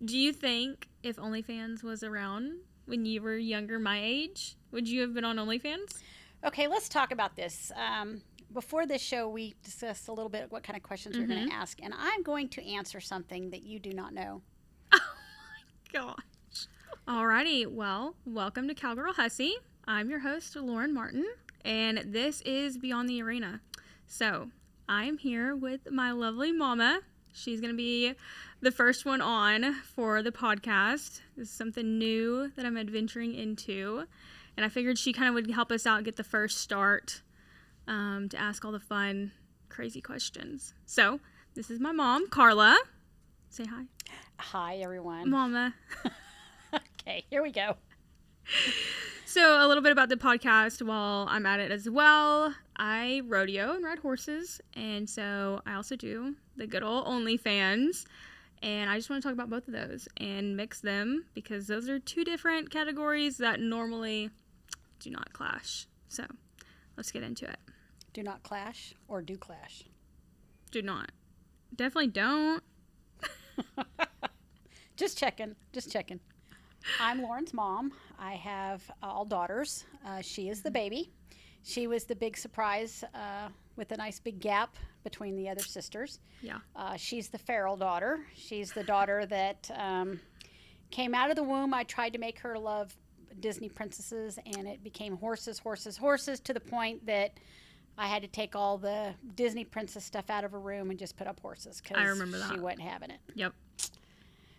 Do you think if OnlyFans was around when you were younger, my age, would you have been on OnlyFans? Okay, let's talk about this. Before this show, we discussed a little bit what kind of questions we're going to ask, and I'm going to answer something that you do not know. Oh my gosh. Alrighty, well, welcome to Cowgirl Hussy. I'm your host, Lauren Martin, and this is Beyond the Arena. So, I am here with my lovely mama. She's going to be the first one on for the podcast. This is something new that I'm adventuring into. And I figured she kind of would help us out, get the first start to ask all the fun, crazy questions. So, this is my mom, Carla. Say hi. Hi, everyone. Mama. Okay, here we go. So, a little bit about the podcast while I'm at it as well. I rodeo and ride horses, and so I also do the good old OnlyFans, and I just want to talk about both of those and mix them because those are two different categories that normally do not clash. So, let's get into it. Do not clash or do clash? Do not. Definitely don't. Just checking. I'm Lauren's mom. I have all daughters. She is the baby. She was the big surprise with a nice big gap between the other sisters. Yeah. She's the feral daughter. She's the daughter that came out of the womb. I tried to make her love Disney princesses, and it became horses to the point that I had to take all the Disney princess stuff out of her room and just put up horses I remember that. She wasn't having it. Yep.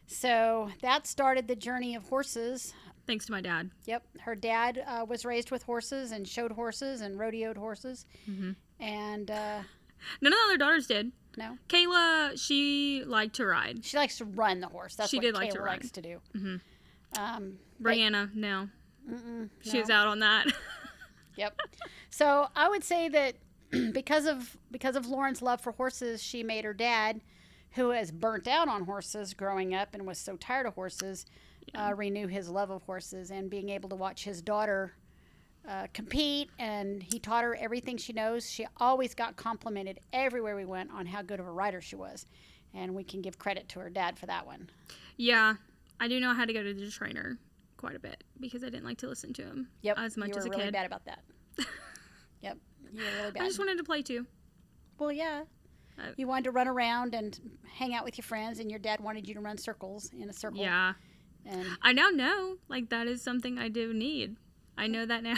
So that started the journey of horses. Thanks to my dad. Yep. Her dad was raised with horses and showed horses and rodeoed horses. Mm-hmm. And none of the other daughters did. No. Kayla, she liked to ride. She likes to run the horse. That's she what did Kayla like to ride. likes to do. Mm-hmm. Brianna, no. She no. was out on that. Yep. So I would say that because of Lauren's love for horses, she made her dad, who has burnt out on horses growing up and was so tired of horses, renew his love of horses, and being able to watch his daughter compete. And he taught her everything she knows. She always got complimented everywhere we went on how good of a rider she was. And we can give credit to her dad for that one. Yeah. I do know I had to go to the trainer quite a bit because I didn't like to listen to him as much as a kid. You were really bad about that. Yep. You were really bad. I just wanted to play too. Well, yeah. You wanted to run around and hang out with your friends, and your dad wanted you to run circles in a circle. Yeah. And I now know, like, that is something I do need. I know that now.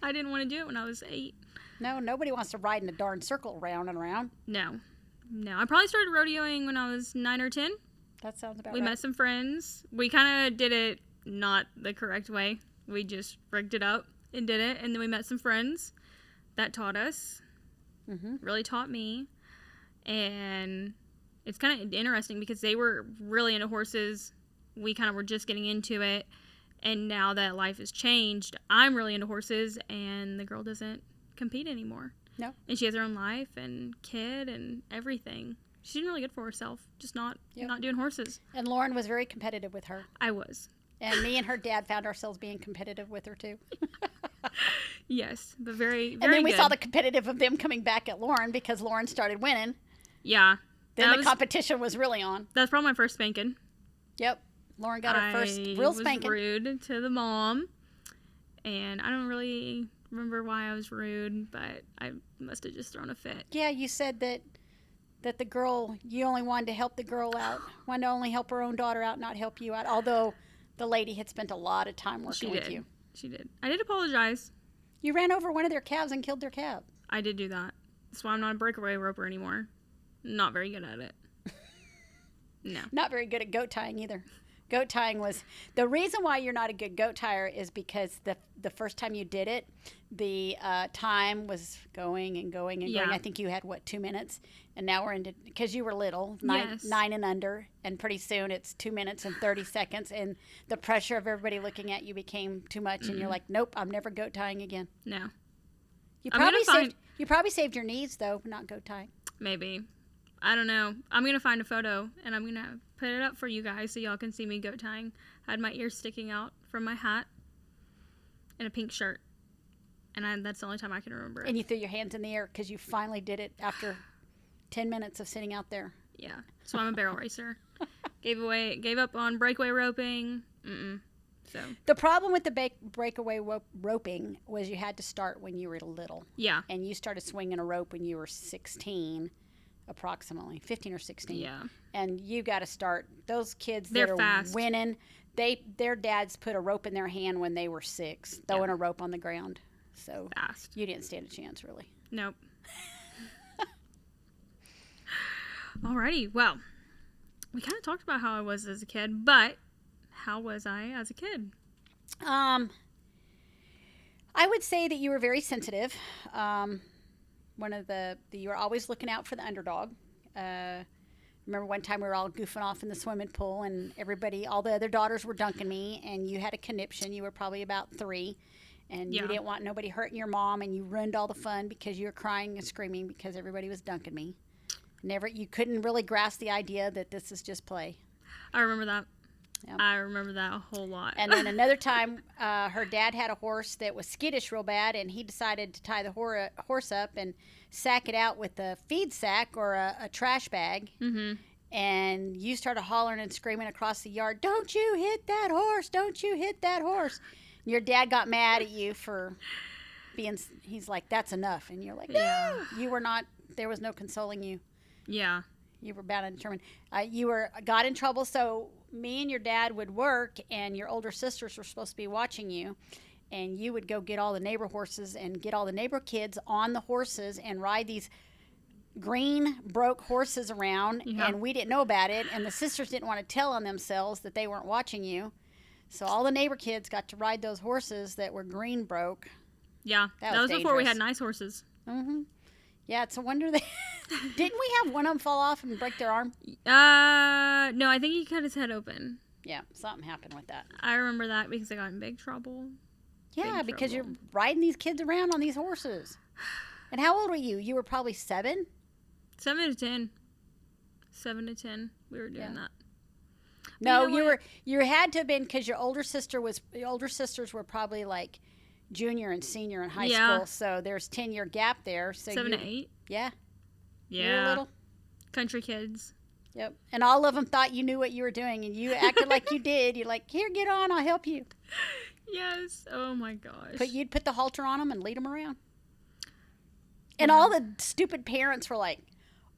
I didn't want to do it when I was 8. No, nobody wants to ride in a darn circle round and around. No. I probably started rodeoing when I was 9 or 10. That sounds about right. We met some friends. We kind of did it not the correct way. We just rigged it up and did it. And then we met some friends that taught us. Really taught me. And it's kind of interesting because they were really into horses. We kind of were just getting into it. And now that life has changed, I'm really into horses, and the girl doesn't compete anymore. No. And she has her own life and kid and everything. She's doing really good for herself, just not doing horses. And Lauren was very competitive with her. I was. And me and her dad found ourselves being competitive with her, too. Yes, but very, very And then we good. saw the competitive of them coming back at Lauren because Lauren started winning. Yeah. Then the competition was really on. That's probably my first spanking. Yep. Lauren got her first real spanking. I was rude to the mom. And I don't really remember why I was rude, but I must have just thrown a fit. Yeah, you said that the girl, you only wanted to help the girl out. Wanted to only help her own daughter out, not help you out. Although the lady had spent a lot of time working with you. She did. I did apologize. You ran over one of their calves and killed their calf. I did do that. That's why I'm not a breakaway roper anymore. Not very good at it. No. Not very good at goat tying either. Goat tying was the reason why you're not a good goat tyer is because the first time you did it, the time was going and going and going. I think you had 2 minutes, and now we're into because you were little, 9 and under, and pretty soon it's 2 minutes and 30 seconds, and the pressure of everybody looking at you became too much, and you're like, nope, I'm never goat tying again. No. You probably saved your knees though, not goat tying. Maybe. I don't know. I'm going to find a photo, and I'm going to put it up for you guys so y'all can see me goat tying. I had my ears sticking out from my hat and a pink shirt. And that's the only time I can remember it. And you threw your hands in the air because you finally did it after 10 minutes of sitting out there. Yeah. So I'm a barrel racer. Gave up on breakaway roping. So The problem with the breakaway roping was you had to start when you were little. yeah, And you started swinging a rope when you were 16, approximately 15 or 16. yeah, And you got to start. Those kids They're that are fast. winning, their dads put a rope in their hand when they were 6, throwing a rope on the ground. So fast. you didn't stand a chance, really. Nope. Alrighty, well, we kind of talked about how I was as a kid, but how was I as a kid? I would say that you were very sensitive. You were always looking out for the underdog. Remember one time we were all goofing off in the swimming pool, and all the other daughters were dunking me, and you had a conniption. You were probably about 3, and you didn't want nobody hurting your mom, and you ruined all the fun because you were crying and screaming because everybody was dunking me. You couldn't really grasp the idea that this is just play. I remember that. Yep. I remember that a whole lot. And then another time, her dad had a horse that was skittish real bad, and he decided to tie the horse up and sack it out with a feed sack or a trash bag. Mm-hmm. And you started hollering and screaming across the yard, "Don't you hit that horse! Don't you hit that horse!" And your dad got mad at you for he's like, "That's enough." And you're like, "No, Yeah. you were not, there was no consoling you. Yeah. You were bound and determined." Got in trouble, so me and your dad would work, and your older sisters were supposed to be watching you, and you would go get all the neighbor horses and get all the neighbor kids on the horses and ride these green broke horses around, and we didn't know about it, and the sisters didn't want to tell on themselves that they weren't watching you, so all the neighbor kids got to ride those horses that were green broke. Yeah. That was before we dangerous. had nice horses. Mm-hmm. Yeah, it's a wonder they didn't we have one of them fall off and break their arm? No, I think he cut his head open. Yeah, something happened with that. I remember that because I got in big trouble. Yeah, because you're riding these kids around on these horses. And how old were you? You were probably 7? 7 to 10. 7 to 10. We were doing that. No, you know you had to have been, because your older sisters were probably like junior and senior in high school. So there's 10-year gap there. So 7 to 8. Yeah. Yeah. You were little. Country kids. Yep. And all of them thought you knew what you were doing, and you acted like you did. You're like, "Here, get on, I'll help you." Yes. Oh my gosh. But you'd put the halter on them and lead them around. And all the stupid parents were like,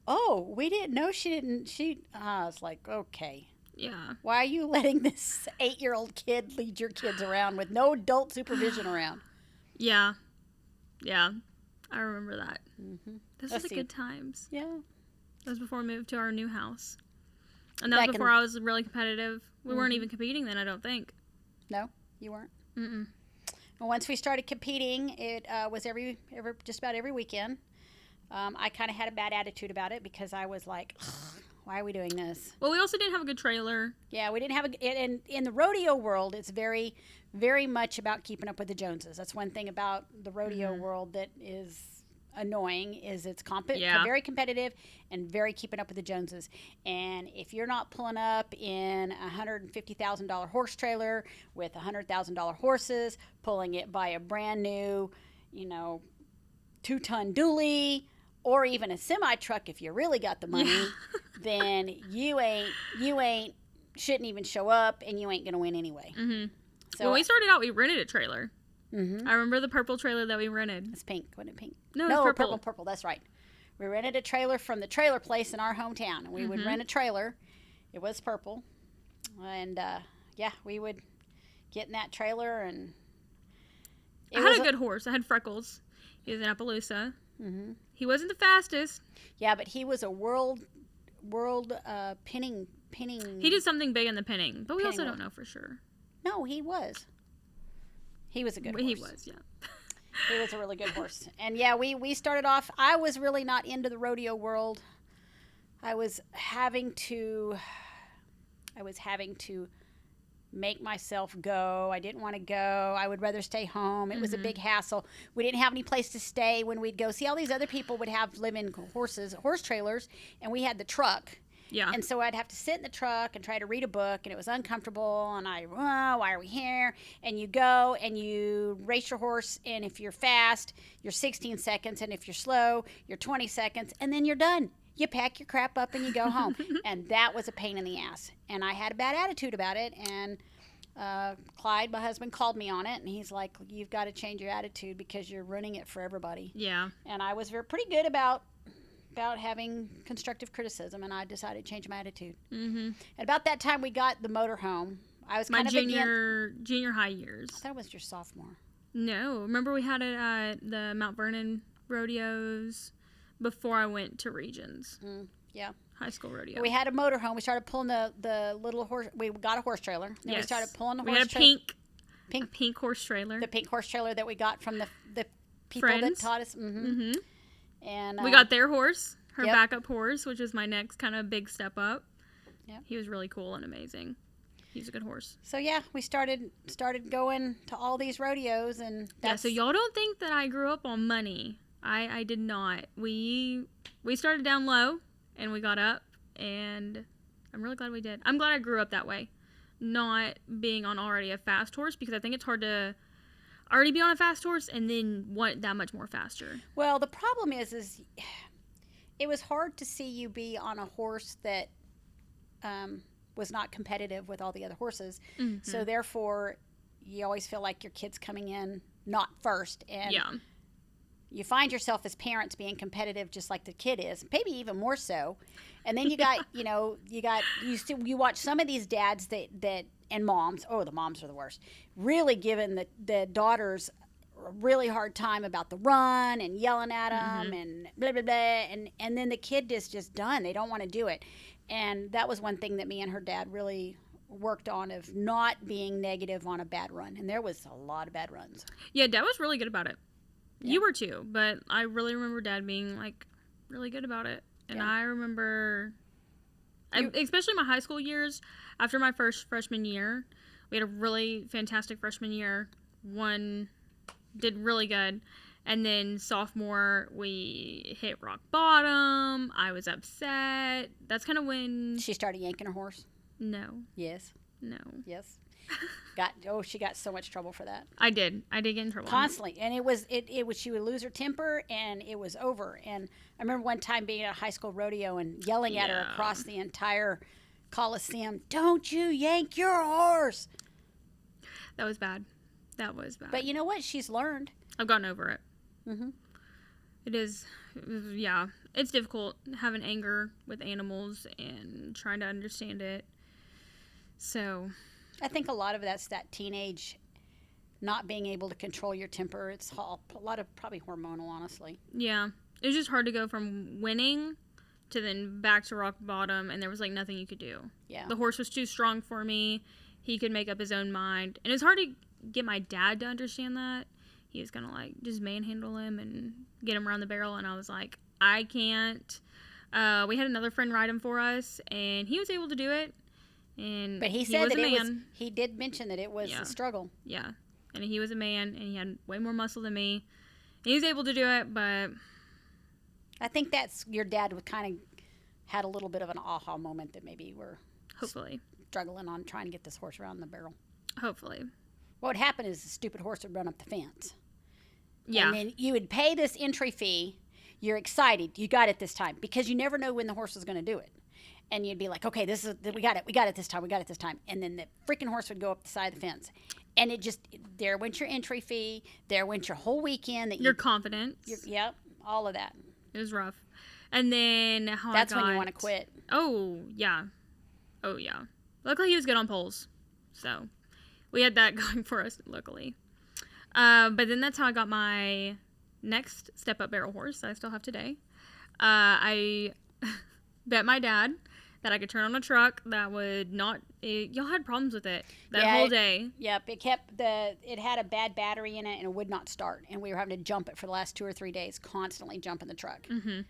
"Oh, we didn't know she didn't." I was like, "Okay. Yeah. Why are you letting this 8-year-old kid lead your kids around with no adult supervision around?" Yeah. Yeah. I remember that. Mm-hmm. Those were the good times. Yeah. That was before we moved to our new house. And that was before I was really competitive. We weren't even competing then, I don't think. No, you weren't. Mm-mm. Well, once we started competing, it was just about every weekend. I kind of had a bad attitude about it because I was like, "Why are we doing this?" Well, we also didn't have a good trailer. Yeah, we didn't have and in the rodeo world, it's very, very much about keeping up with the Joneses. That's one thing about the rodeo world that is annoying, is it's very competitive and very keeping up with the Joneses. And if you're not pulling up in a $150,000 horse trailer with $100,000 horses, pulling it by a brand new, 2-ton dually, or even a semi truck if you really got the money, then you shouldn't even show up, and you ain't gonna win anyway. Mm-hmm. So when we started out, we rented a trailer. Mm-hmm. I remember the purple trailer that we rented. It's pink. Wasn't it pink? No, it's purple. That's right. We rented a trailer from the trailer place in our hometown, and we would rent a trailer. It was purple, and we would get in that trailer, and I had a good horse. I had Freckles. He was in Appaloosa. Mm-hmm. He wasn't the fastest. Yeah, but he was a world pinning. He did something big in the pinning, but we also don't know for sure. No, he was. He was a good horse. He was, yeah. He was a really good horse. And yeah, we started off, I was really not into the rodeo world. I was having to make myself go. I didn't want to go. I would rather stay home. It was a big hassle. We didn't have any place to stay when we'd go. See, all these other people would live in horse trailers, and we had the truck. Yeah. And so I'd have to sit in the truck and try to read a book, and it was uncomfortable, and why are we here? And you go and you race your horse, and if you're fast, you're 16 seconds, and if you're slow, you're 20 seconds, and then you're done. you pack your crap up and you go home. And that was a pain in the ass. And I had a bad attitude about it. And Clyde, my husband, called me on it. And he's like, you've got to change your attitude because you're ruining it for everybody. Yeah. And I was pretty good about having constructive criticism. And I decided to change my attitude. Mm-hmm. And about that time we got the motorhome. I was my kind of junior high years. That was your sophomore. No. Remember we had it at the Mount Vernon rodeos before I went to Regions. Yeah. High school rodeo. We had a motorhome. We started pulling the little horse. We got a horse trailer. Then we started pulling the horse trailer. We had a pink horse trailer. The pink horse trailer that we got from the people that taught us. Mm-hmm. And we got their horse, her Yep. backup horse, which is my next kind of big step up. Yep. He was really cool and amazing. He's a good horse. So yeah, we started going to all these rodeos, and so y'all don't think that I grew up on money. I did not. We started down low and we got up, and I'm really glad we did. I'm glad I grew up that way, not being on already a fast horse, because I think it's hard to already be on a fast horse and then want that much more faster. Well, the problem is it was hard to see you be on a horse that was not competitive with all the other horses. Mm-hmm. So therefore, you always feel like your kid's coming in not first, and you find yourself as parents being competitive just like the kid is, maybe even more so. And then you got you watch some of these dads that and moms. Oh, the moms are the worst. Really giving the daughters a really hard time about the run and yelling at them and blah blah blah, and then the kid is just done. They don't want to do it. And that was one thing that me and her dad really worked on, of not being negative on a bad run. And there was a lot of bad runs. Yeah, Dad was really good about it. Yeah. You were too, but I really remember Dad being like really good about it. And I remember, especially my high school years, after my first freshman year, we had a really fantastic freshman year. One did really good. And then sophomore, we hit rock bottom. I was upset. That's kind of when... She started yanking her horse? No. Yes. No. Yes. She got so much trouble for that. I did get in trouble. Constantly. And it was, she would lose her temper, and it was over. And I remember one time being at a high school rodeo and yelling at her across the entire Coliseum, "Don't you yank your horse!" That was bad. But you know what? She's learned. I've gotten over it. Mm-hmm. It is, it's difficult having anger with animals and trying to understand it. So, I think a lot of that's that teenage not being able to control your temper. It's a lot of probably hormonal, honestly. Yeah. It was just hard to go from winning to then back to rock bottom, and there was like nothing you could do. Yeah. The horse was too strong for me. He could make up his own mind. And it's hard to get my dad to understand that. He was going to like just manhandle him and get him around the barrel, and I was like, I can't. We had another friend ride him for us, and he was able to do it. But he said that he did mention that it was a struggle. Yeah. And he was a man, and he had way more muscle than me. And he was able to do it, but... I think that's your dad would kind of had a little bit of an aha moment that maybe we're hopefully struggling on trying to get this horse around the barrel. Hopefully. What would happen is the stupid horse would run up the fence. Yeah. And then you would pay this entry fee. You're excited. You got it this time, because you never know when the horse is going to do it. And you'd be like, okay, we got it this time. And then the freaking horse would go up the side of the fence. And there went your entry fee. There went your whole weekend. Your confidence. Yep, all of that. It was rough. And then That's when you want to quit. Oh, yeah. Luckily, he was good on poles. So, we had that going for us, luckily. But then that's how I got my next step-up barrel horse that I still have today. I bet my dad that I could turn on a truck that would not... y'all had problems with it whole day. Yep, it had a bad battery in it, and it would not start. And we were having to jump it for the last 2 or 3 days, constantly jumping the truck. Mm-hmm.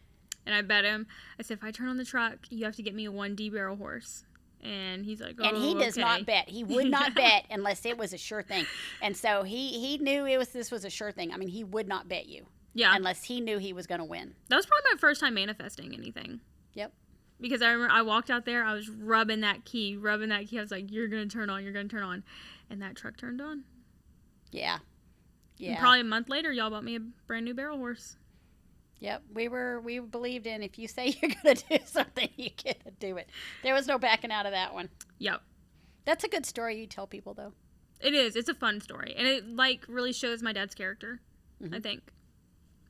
And I bet him. I said, if I turn on the truck, you have to get me a 1D barrel horse. And he's like, oh, and he does not bet. He would not bet unless it was a sure thing. And so he knew this was a sure thing. I mean, he would not bet you. Yeah. Unless he knew he was going to win. That was probably my first time manifesting anything. Yep. Because I remember I walked out there, I was rubbing that key. I was like, you're going to turn on. And that truck turned on. Yeah. And probably a month later, y'all bought me a brand new barrel horse. Yep, we believed in if you say you're going to do something, you get to do it. There was no backing out of that one. Yep. That's a good story you tell people, though. It is. It's a fun story. And it, like, really shows my dad's character, I think.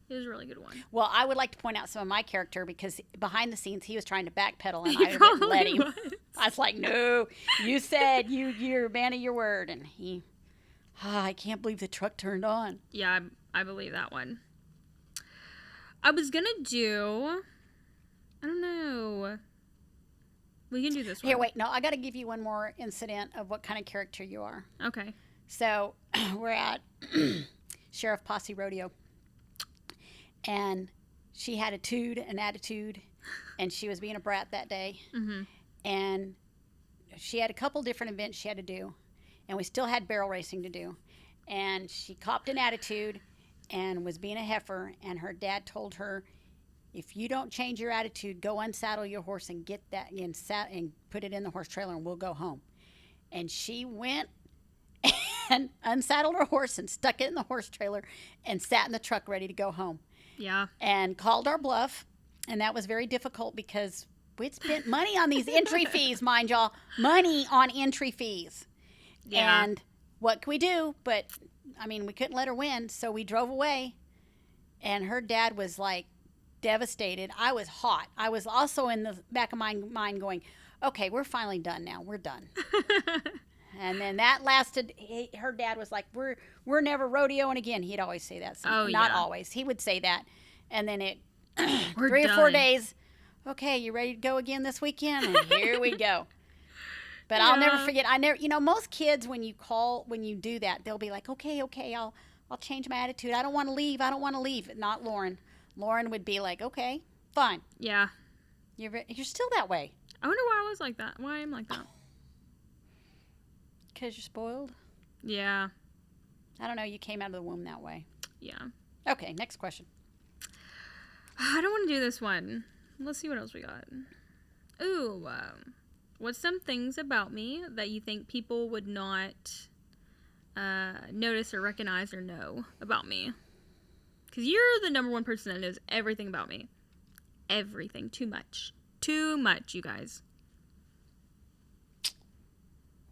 It was a really good one. Well, I would like to point out some of my character because behind the scenes, he was trying to backpedal, and I didn't let him. I was like, no, you said you're a man of your word. And he, I can't believe the truck turned on. Yeah, I believe that one. I was going to do, I don't know. We can do this one. Here, wait. No, I got to give you one more incident of what kind of character you are. Okay. So we're at Sheriff Posse Rodeo. And she had an attitude, and she was being a brat that day. Mm-hmm. And she had a couple different events she had to do. And we still had barrel racing to do. And she copped an attitude and was being a heifer. And her dad told her, if you don't change your attitude, go unsaddle your horse and get that and put it in the horse trailer, and we'll go home. And she went and unsaddled her horse and stuck it in the horse trailer and sat in the truck ready to go home. Yeah. And called our bluff. And that was very difficult because we'd spent money on these entry fees, mind y'all. Money on entry fees. Yeah. And what could we do? But, I mean, we couldn't let her win. So we drove away. And her dad was like devastated. I was hot. I was also in the back of my mind going, okay, we're finally done now. We're done. And then that lasted. Her dad was like, "We're never rodeoing again." He'd always say that. Not always. He would say that. And then it 3 or 4 days. Okay, you ready to go again this weekend? And here we go. But I'll never forget. Most kids when you do that, they'll be like, "Okay, I'll change my attitude. I don't want to leave. I don't want to leave." Not Lauren. Lauren would be like, "Okay, fine." Yeah. You're still that way. I wonder why I was like that. Why I'm like that. Because you're spoiled? Yeah. I don't know. You came out of the womb that way. Yeah. Okay, next question. I don't want to do this one. Let's see what else we got. Ooh. What's some things about me that you think people would not notice or recognize or know about me? Because you're the number one person that knows everything about me. Everything. Too much. Too much, you guys.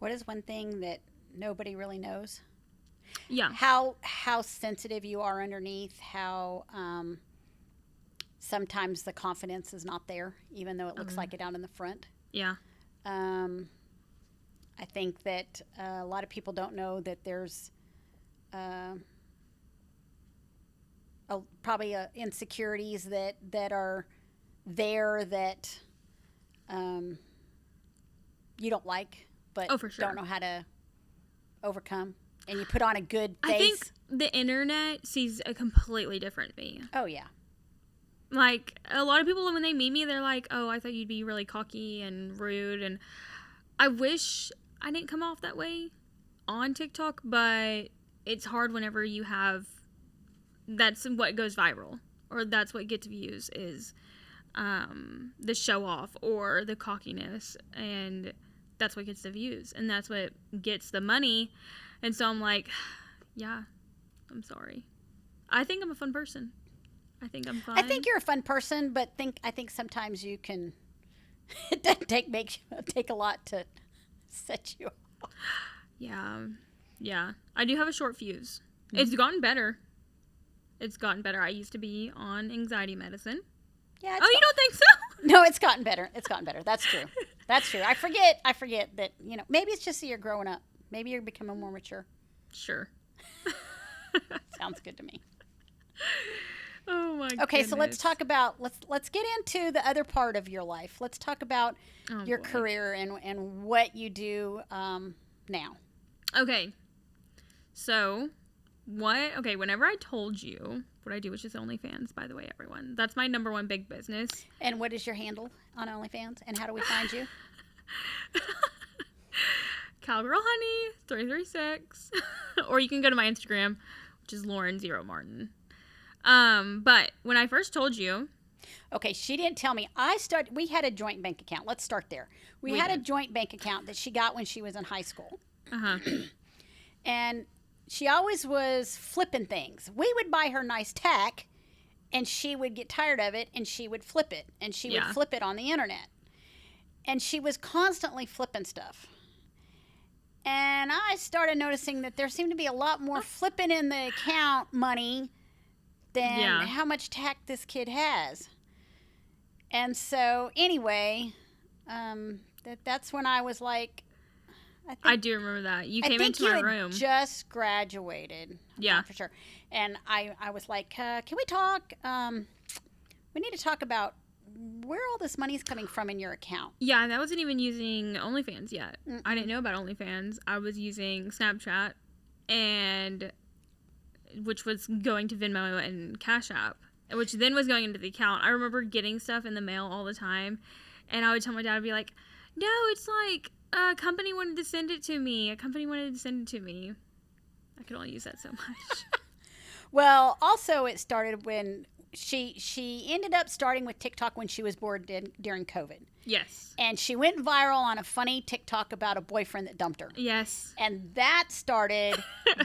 What is one thing that nobody really knows? Yeah. How sensitive you are underneath, how sometimes the confidence is not there, even though it looks like it out in the front. Yeah. I think that a lot of people don't know that there's probably insecurities that are there that you don't like. But for sure. Don't know how to overcome. And you put on a good face. I think the internet sees a completely different me. Oh, yeah. Like, a lot of people, when they meet me, they're like, oh, I thought you'd be really cocky and rude. And I wish I didn't come off that way on TikTok, but it's hard whenever you have, that's what goes viral. Or that's what gets views is the show off or the cockiness. And that's what gets the views, and that's what gets the money. And so I'm like, yeah, I'm sorry. I think I'm a fun person. I think I'm fun. I think you're a fun person, but I think sometimes you can it doesn't take a lot to set you off. Yeah. I do have a short fuse. Mm-hmm. It's gotten better. I used to be on anxiety medicine. Yeah. You don't think so? No, it's gotten better. That's true. I forget that, maybe it's just that you're growing up. Maybe you're becoming more mature. Sure. Sounds good to me. Oh my Okay, goodness. so let's talk about let's get into the other part of your life. Let's talk about your career and what you do now. Okay. So, whenever I told you what I do, which is OnlyFans, by the way, everyone. That's my number one big business. And what is your handle on OnlyFans? And how do we find you? Cowgirl Honey 336. Or you can go to my Instagram, which is Lauren0Martin. But when I first told you. Okay, she didn't tell me. We had a joint bank account. Let's start there. We had a joint bank account that she got when she was in high school. Uh-huh. And she always was flipping things. We would buy her nice tack, and she would get tired of it, and she would flip it, and she would flip it on the internet. And she was constantly flipping stuff. And I started noticing that there seemed to be a lot more flipping in the account money than how much tact this kid has. And so, anyway, that's when I was like, I do remember that. You came into my room. Just graduated. Yeah. For sure. And I was like, can we talk? We need to talk about where all this money is coming from in your account. Yeah, and I wasn't even using OnlyFans yet. Mm-mm. I didn't know about OnlyFans. I was using Snapchat, and which was going to Venmo and Cash App, which then was going into the account. I remember getting stuff in the mail all the time, and I would tell my dad, I'd be like, no, it's like a company wanted to send it to me. I could only use that so much. Well, also it started when she ended up starting with TikTok when she was bored during COVID. Yes. And she went viral on a funny TikTok about a boyfriend that dumped her. Yes. And that started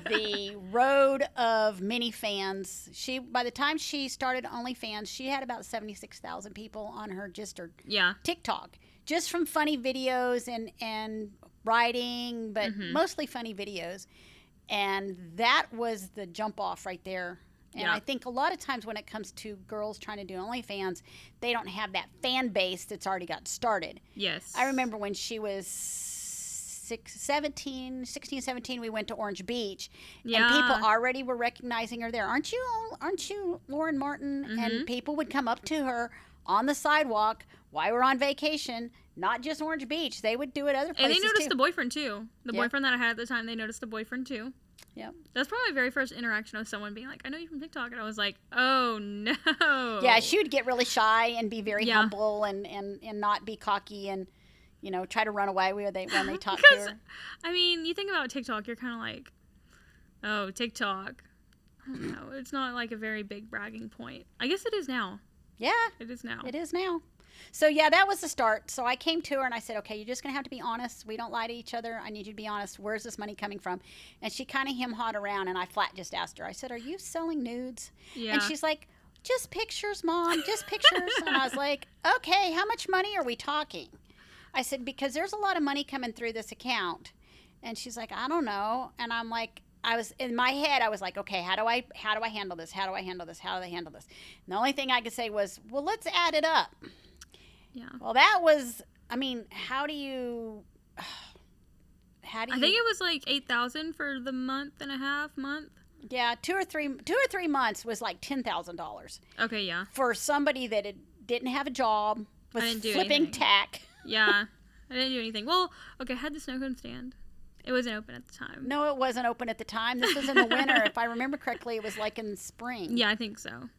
the road of many fans. By the time she started OnlyFans, she had about 76,000 people on her TikTok. Just from funny videos and writing, but mostly funny videos. And that was the jump off right there. And I think a lot of times when it comes to girls trying to do OnlyFans, they don't have that fan base that's already got started. Yes. I remember when she was 16, 17, we went to Orange Beach. Yeah. And people already were recognizing her there. Aren't you Lauren Martin? Mm-hmm. And people would come up to her on the sidewalk while we're on vacation, not just Orange Beach. They would do it other places, and they noticed the boyfriend, too. The boyfriend that I had at the time, they noticed the boyfriend, too. Yep. That was probably my very first interaction with someone being like, I know you from TikTok. And I was like, oh, no. Yeah, she would get really shy and be very humble and not be cocky and, try to run away when they talk to her. I mean, you think about TikTok, you're kind of like, oh, TikTok. I don't know. It's not like a very big bragging point. I guess it is now. Yeah. It is now. It is now. So, yeah, that was the start. So I came to her and I said, okay, you're just going to have to be honest. We don't lie to each other. I need you to be honest. Where's this money coming from? And she kind of hem-hawed around, and I flat just asked her. I said, are you selling nudes? Yeah. And she's like, just pictures, Mom, just pictures. And I was like, okay, how much money are we talking? I said, because there's a lot of money coming through this account. And she's like, I don't know. And I'm like, in my head, I was like, okay, how do I handle this? How do I handle this? How do I handle this? And the only thing I could say was, well, let's add it up. Yeah. Well, that was, how do you? I think it was like 8,000 for the month. Yeah, 2 or 3 months was like $10,000. Okay, yeah. For somebody that didn't have a job, was flipping tack. Yeah, I didn't do anything. Well, okay, I had the snow cone stand. It wasn't open at the time. No, it wasn't open at the time. This was in the winter. If I remember correctly, it was like in the spring. Yeah, I think so.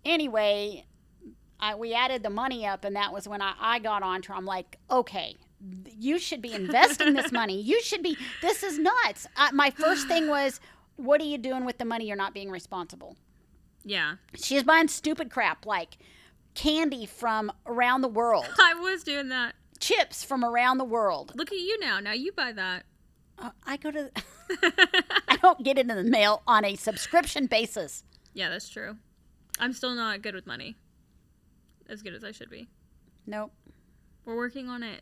Anyway, we added the money up, and that was when I got on to her. I'm like, okay, you should be investing this money. This is nuts. My first thing was, what are you doing with the money? You're not being responsible. Yeah. She's buying stupid crap like candy from around the world. I was doing that. Chips from around the world. Look at you now. Now you buy that. I don't get it in the mail on a subscription basis. Yeah, that's true. I'm still not good with money. As good as I should be. Nope. We're working on it.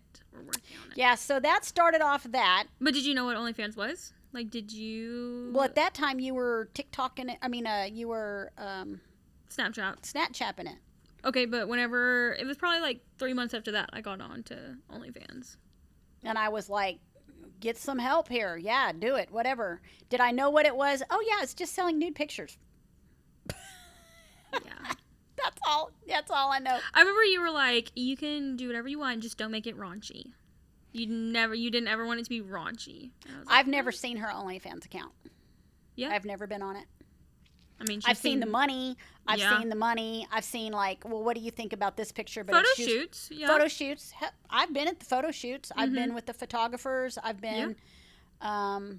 Yeah, so that started off that. But did you know what OnlyFans was? Like, did you... Well, at that time, you were TikToking it. You were... Snapchatting it. Okay, but whenever... It was probably like 3 months after that I got on to OnlyFans. And I was like, get some help here. Yeah, do it. Whatever. Did I know what it was? Oh, yeah, it's just selling nude pictures. Yeah. That's all I know. I remember you were like, you can do whatever you want, just don't make it raunchy. You didn't ever want it to be raunchy. I've never seen her OnlyFans account. Yeah. I've never been on it. I've seen the money. I've seen like, well, what do you think about this picture? But photo shoots. Yeah. Photo shoots. I've been at the photo shoots. I've been with the photographers. I've been, I've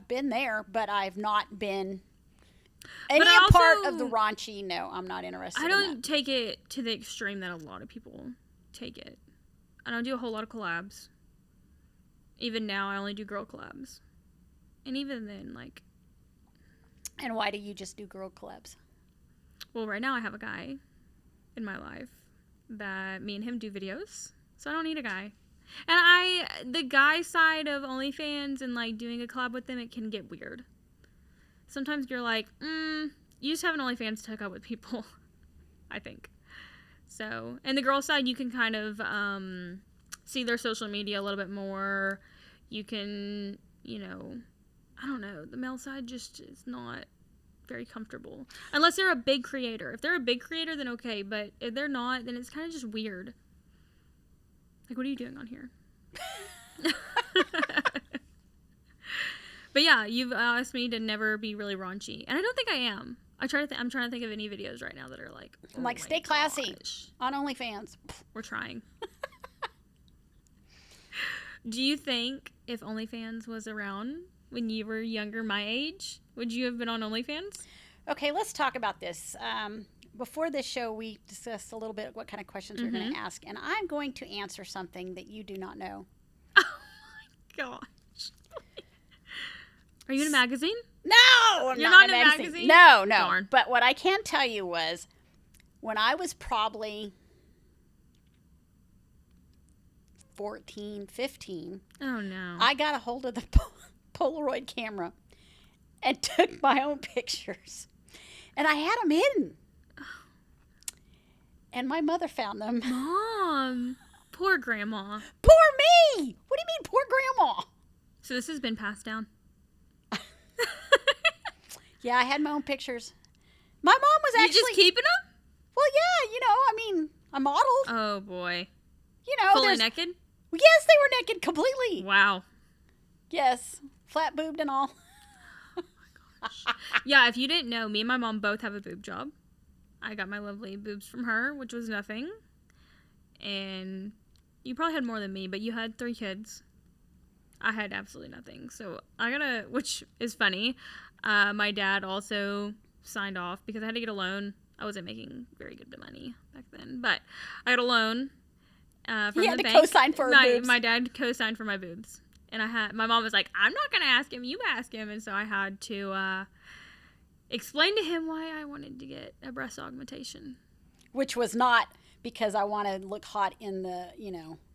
been there, but I've not been any part of the raunchy. No, I'm not interested. I don't take it to the extreme that a lot of people take it. I don't do a whole lot of collabs. Even now, I only do girl collabs. And even then, like... And why do you just do girl collabs? Well, right now I have a guy in my life that me and him do videos, so I don't need a guy. And the guy side of OnlyFans and like doing a collab with them, it can get weird. Sometimes you're like, you just have an OnlyFans to hook up with people, I think. So, and the girl side, you can kind of see their social media a little bit more. You can, I don't know. The male side just is not very comfortable. Unless they're a big creator. If they're a big creator, then okay. But if they're not, then it's kind of just weird. Like, what are you doing on here? But yeah, you've asked me to never be really raunchy. And I don't think I am. I'm trying to think of any videos right now that are like, I'm like, stay classy on OnlyFans. We're trying. Do you think if OnlyFans was around when you were younger, my age, would you have been on OnlyFans? Okay, let's talk about this. Before this show, we discussed a little bit what kind of questions we're going to ask, and I'm going to answer something that you do not know. Oh my gosh. Are you in a magazine? No, You're not in a magazine? No. Darn. But what I can tell you was when I was probably 14, 15, oh no, I got a hold of the Polaroid camera and took my own pictures. And I had them hidden. And my mother found them. Mom, poor grandma. Poor me! What do you mean, poor grandma? So this has been passed down. Yeah, I had my own pictures. My mom was actually... You just keeping them? Well, yeah, I modeled. Oh, boy. Fully naked? Yes, they were naked completely. Wow. Yes, flat-boobed and all. Oh, my gosh. Yeah, if you didn't know, me and my mom both have a boob job. I got my lovely boobs from her, which was nothing. And you probably had more than me, but you had 3 kids. I had absolutely nothing. So which is funny. My dad also signed off because I had to get a loan. I wasn't making very good money back then, but I got a loan from the bank. He had to co-sign for her boobs. My dad co-signed for my boobs. And my mom was like, I'm not going to ask him. You ask him. And so I had to explain to him why I wanted to get a breast augmentation. Which was not because I wanted to look hot in the,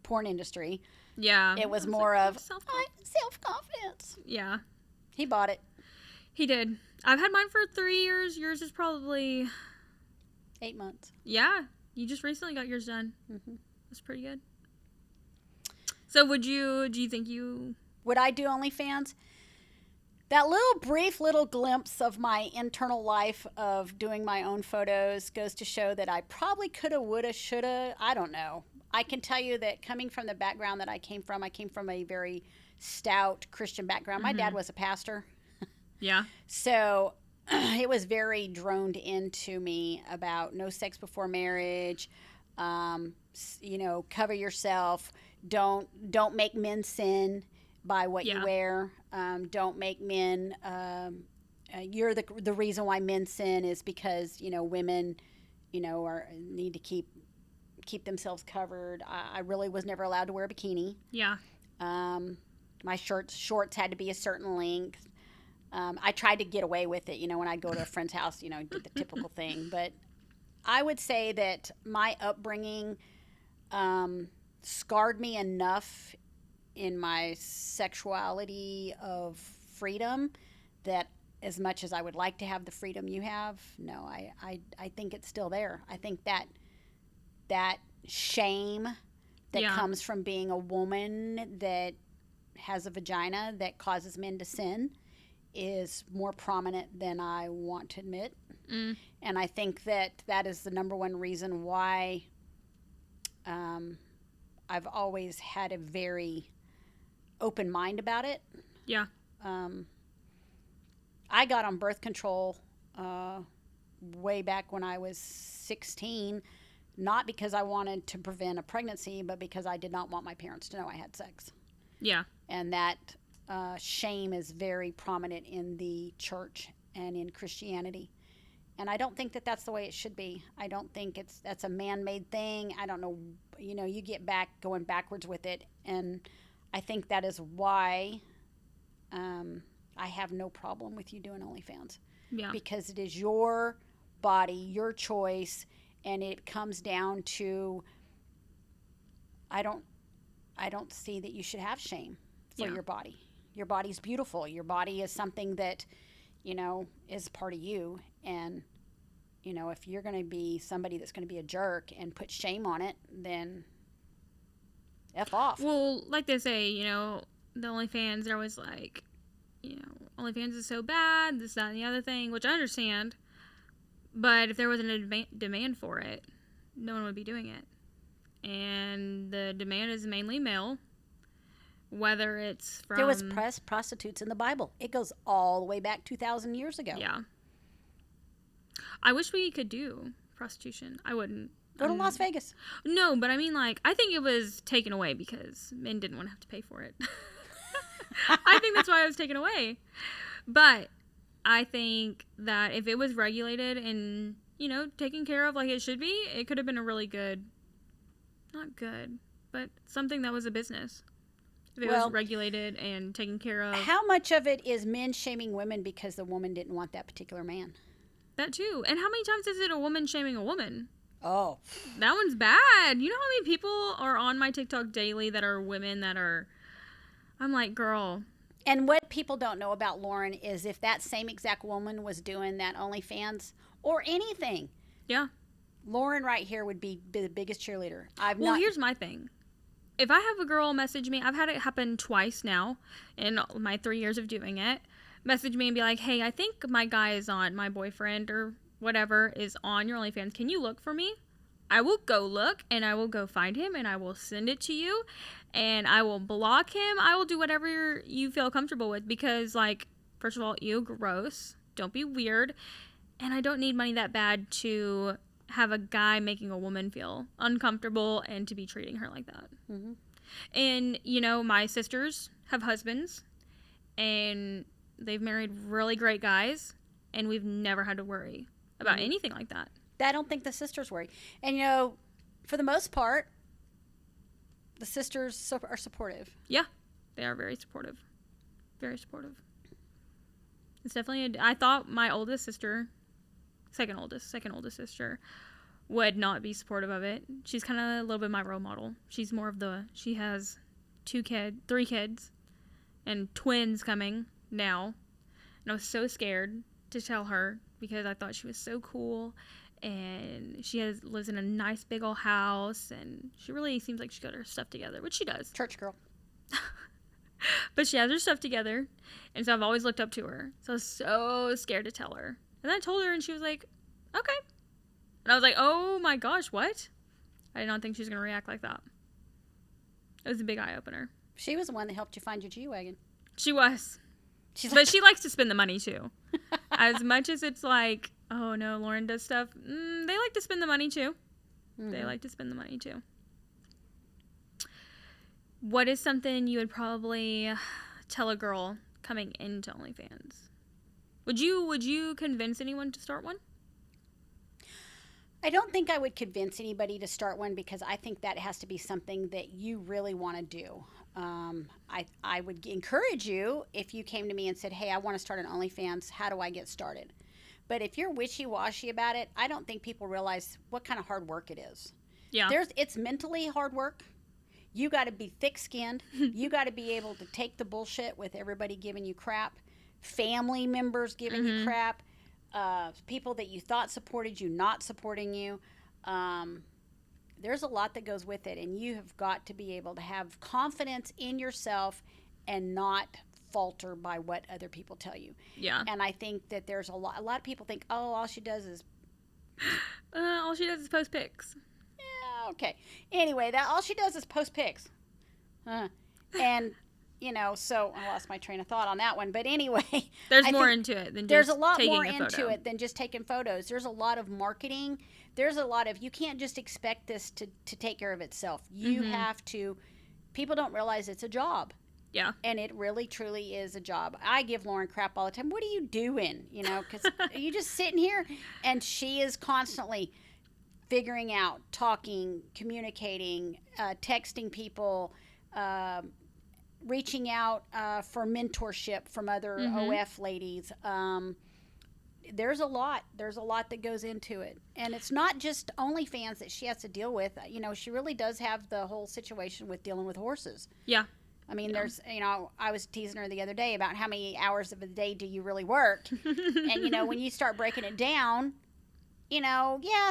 porn industry. Yeah. It was more of self-confidence. Yeah. He bought it. He did. I've had mine for 3 years. Yours is probably 8 months. Yeah. You just recently got yours done. Mm-hmm. That's pretty good. So do you think would I do OnlyFans? That brief little glimpse of my internal life of doing my own photos goes to show that I probably coulda, woulda, shoulda. I don't know. I can tell you that coming from the background that I came from a very stout Christian background. My dad was a pastor. Yeah. So it was very droned into me about no sex before marriage, cover yourself, don't make men sin by what you wear, don't make men, you're the reason why men sin is because, women, need to keep themselves covered. I really was never allowed to wear a bikini. Yeah. My shorts had to be a certain length. I tried to get away with it, when I'd go to a friend's house, did the typical thing. But I would say that my upbringing scarred me enough in my sexuality of freedom that as much as I would like to have the freedom you have, no, I think it's still there. I think that shame that comes from being a woman that has a vagina that causes men to sin is more prominent than I want to admit. And I think that is the number one reason why I've always had a very open mind about it. Yeah. I got on birth control way back when I was 16, not because I wanted to prevent a pregnancy, but because I did not want my parents to know I had sex. Yeah. And that shame is very prominent in the church and in Christianity. And I don't think that that's the way it should be. I don't think that's a man-made thing. I don't know, you get going backwards with it. And I think that is why I have no problem with you doing OnlyFans. Yeah. Because it is your body, your choice, and it comes down to I don't see that you should have shame for your body. Your body's beautiful. Your body is something that, is part of you. And, if you're going to be somebody that's going to be a jerk and put shame on it, then F off. Well, like they say, the OnlyFans, they're always like, OnlyFans is so bad, this, that, and the other thing, which I understand. But if there wasn't a demand for it, no one would be doing it. And the demand is mainly male, whether it's from... There was prostitutes in the Bible. It goes all the way back 2,000 years ago. Yeah. I wish we could do prostitution. I wouldn't. Go to Las Vegas. No, but I mean, I think it was taken away because men didn't want to have to pay for it. I think that's why it was taken away. But I think that if it was regulated and, taken care of like it should be, it could have been a really good, not good, but something that was a business. If it was regulated and taken care of. How much of it is men shaming women because the woman didn't want that particular man? That too. And how many times is it a woman shaming a woman? Oh. That one's bad. You know how many people are on my TikTok daily that are women that are... I'm like, girl. And what people don't know about Lauren is if that same exact woman was doing that OnlyFans or anything. Yeah. Lauren right here would be the biggest cheerleader. Here's my thing. If I have a girl message me, I've had it happen twice now in my 3 years of doing it, message me and be like, hey, I think my guy is on, my boyfriend or whatever is on your OnlyFans. Can you look for me? I will go look and I will go find him and I will send it to you and I will block him. I will do whatever you feel comfortable with because, first of all, ew, gross. Don't be weird. And I don't need money that bad to have a guy making a woman feel uncomfortable and to be treating her like that. Mm-hmm. And, my sisters have husbands and they've married really great guys and we've never had to worry about anything like that. I don't think the sisters worry. And, for the most part, the sisters are supportive. Yeah, they are very supportive. Very supportive. It's definitely, I thought my oldest sister, second oldest sister, would not be supportive of it. She's kind of a little bit my role model. She's more of she has 3 kids, and twins coming now. And I was so scared to tell her because I thought she was so cool. And she lives in a nice big old house, and she really seems like she got her stuff together, which she does. Church girl. But she has her stuff together, and so I've always looked up to her. So I was so scared to tell her. And then I told her, and she was like, okay. And I was like, oh my gosh, what? I did not think she was going to react like that. It was a big eye-opener. She was the one that helped you find your G-Wagon. She was. But she likes to spend the money, too. As much as it's like, oh no, Lauren does stuff, they like to spend the money, too. Mm-hmm. They like to spend the money, too. What is something you would probably tell a girl coming into OnlyFans? Would you convince anyone to start one? I don't think I would convince anybody to start one because I think that has to be something that you really want to do. I would encourage you if you came to me and said, hey, I want to start an OnlyFans. How do I get started? But if you're wishy-washy about it, I don't think people realize what kind of hard work it is. Yeah. It's mentally hard work. You got to be thick-skinned. You got to be able to take the bullshit with everybody giving you crap, family members giving you crap, people that you thought supported you not supporting you. There's a lot that goes with it, and you have got to be able to have confidence in yourself and not falter by what other people tell you. Yeah. And I think that there's a lot of people think, oh, all she does is post pics. Yeah, okay. Anyway, all she does is post pics. And, so I lost my train of thought on that one. But anyway. There's more into it than just taking a photo. There's a lot more into it than just taking photos. There's a lot of marketing. There's a lot of, you can't just expect this to take care of itself. You have to, people don't realize it's a job. Yeah. And it really, truly is a job. I give Lauren crap all the time. What are you doing? Because are you just sitting here? And she is constantly figuring out, talking, communicating, texting people, reaching out for mentorship from other OF ladies, there's a lot that goes into it, and it's not just OnlyFans that she has to deal with. She really does have the whole situation with dealing with horses. Yeah. I mean, there's, I was teasing her the other day about how many hours of the day do you really work, and when you start breaking it down,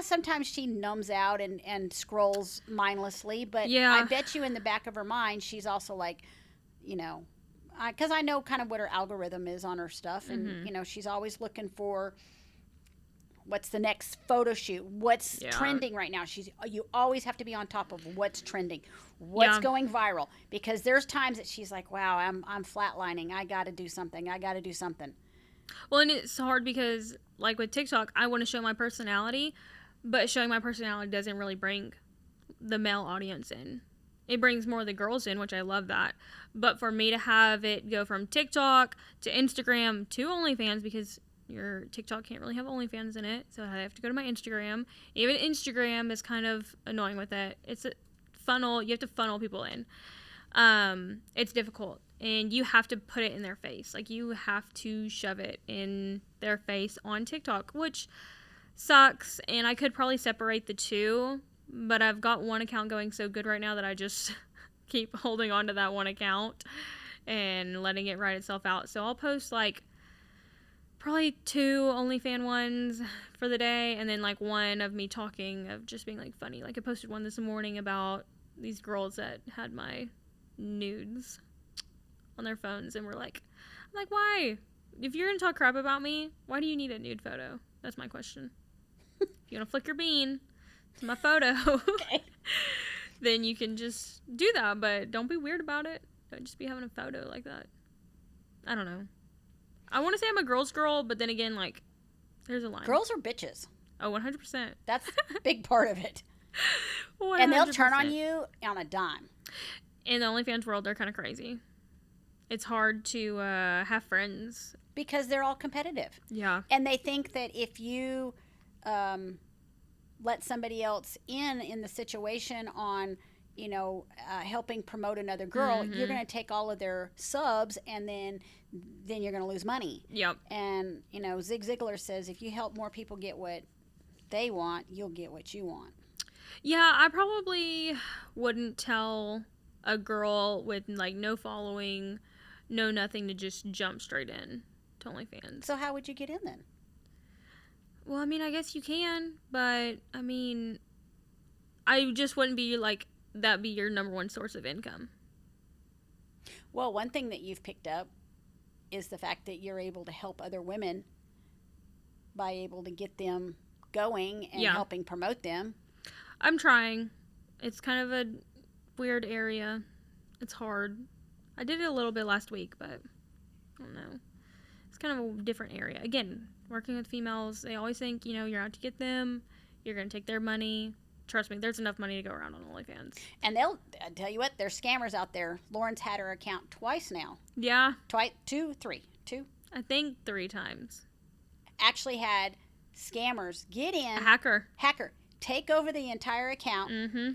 sometimes she numbs out and scrolls mindlessly, but yeah. I bet you in the back of her mind she's also like, because I know kind of what her algorithm is on her stuff, and she's always looking for what's the next photo shoot, what's trending right now. You always have to be on top of what's trending, what's going viral, because there's times that she's like, wow, I'm flatlining, I got to do something. Well, and it's hard because, like with TikTok, I want to show my personality, but showing my personality doesn't really bring the male audience in. It brings more of the girls in, which I love that. But for me to have it go from TikTok to Instagram to OnlyFans, because your TikTok can't really have OnlyFans in it, so I have to go to my Instagram. Even Instagram is kind of annoying with it. It's a funnel. You have to funnel people in. It's difficult, and you have to put it in their face. Like, you have to shove it in their face on TikTok, which sucks, and I could probably separate the two, but I've got one account going so good right now that I just keep holding on to that one account and letting it write itself out. So I'll post like probably 2 OnlyFans ones for the day, and then like one of me talking, of just being like funny. Like, I posted one this morning about these girls that had my nudes on their phones, and I'm like, why? If you're gonna talk crap about me, why do you need a nude photo? That's my question. If you want to flick your bean to my photo, okay, then you can just do that, but don't be weird about it. Don't just be having a photo like that. I don't know. I want to say I'm a girl's girl, but then again, like, there's a line. Girls are bitches. Oh, 100%. That's a big part of it. 100%. And they'll turn on you on a dime. In the OnlyFans world, they're kind of crazy. It's hard to have friends. Because they're all competitive. Yeah. And they think that if you let somebody else in the situation on, helping promote another girl, you're going to take all of their subs, and then you're going to lose money. Yep. And, Zig Ziglar says, if you help more people get what they want, you'll get what you want. Yeah, I probably wouldn't tell a girl with, like, no following, no nothing, to just jump straight in to OnlyFans. So how would you get in then? Well, I mean, I guess you can, but, I mean, I just wouldn't be, like, that be your number one source of income. Well, one thing that you've picked up is the fact that you're able to help other women by able to get them going and helping promote them. I'm trying. It's kind of a weird area. It's hard. I did it a little bit last week, but I don't know. It's kind of a different area. Again, working with females, they always think, you're out to get them. You're going to take their money. Trust me, there's enough money to go around on OnlyFans. And I'll tell you what, there's scammers out there. Lauren's had her account twice now. Yeah. Two. I think 3 times. Actually had scammers get in. A hacker. Take over the entire account. Mm-hmm.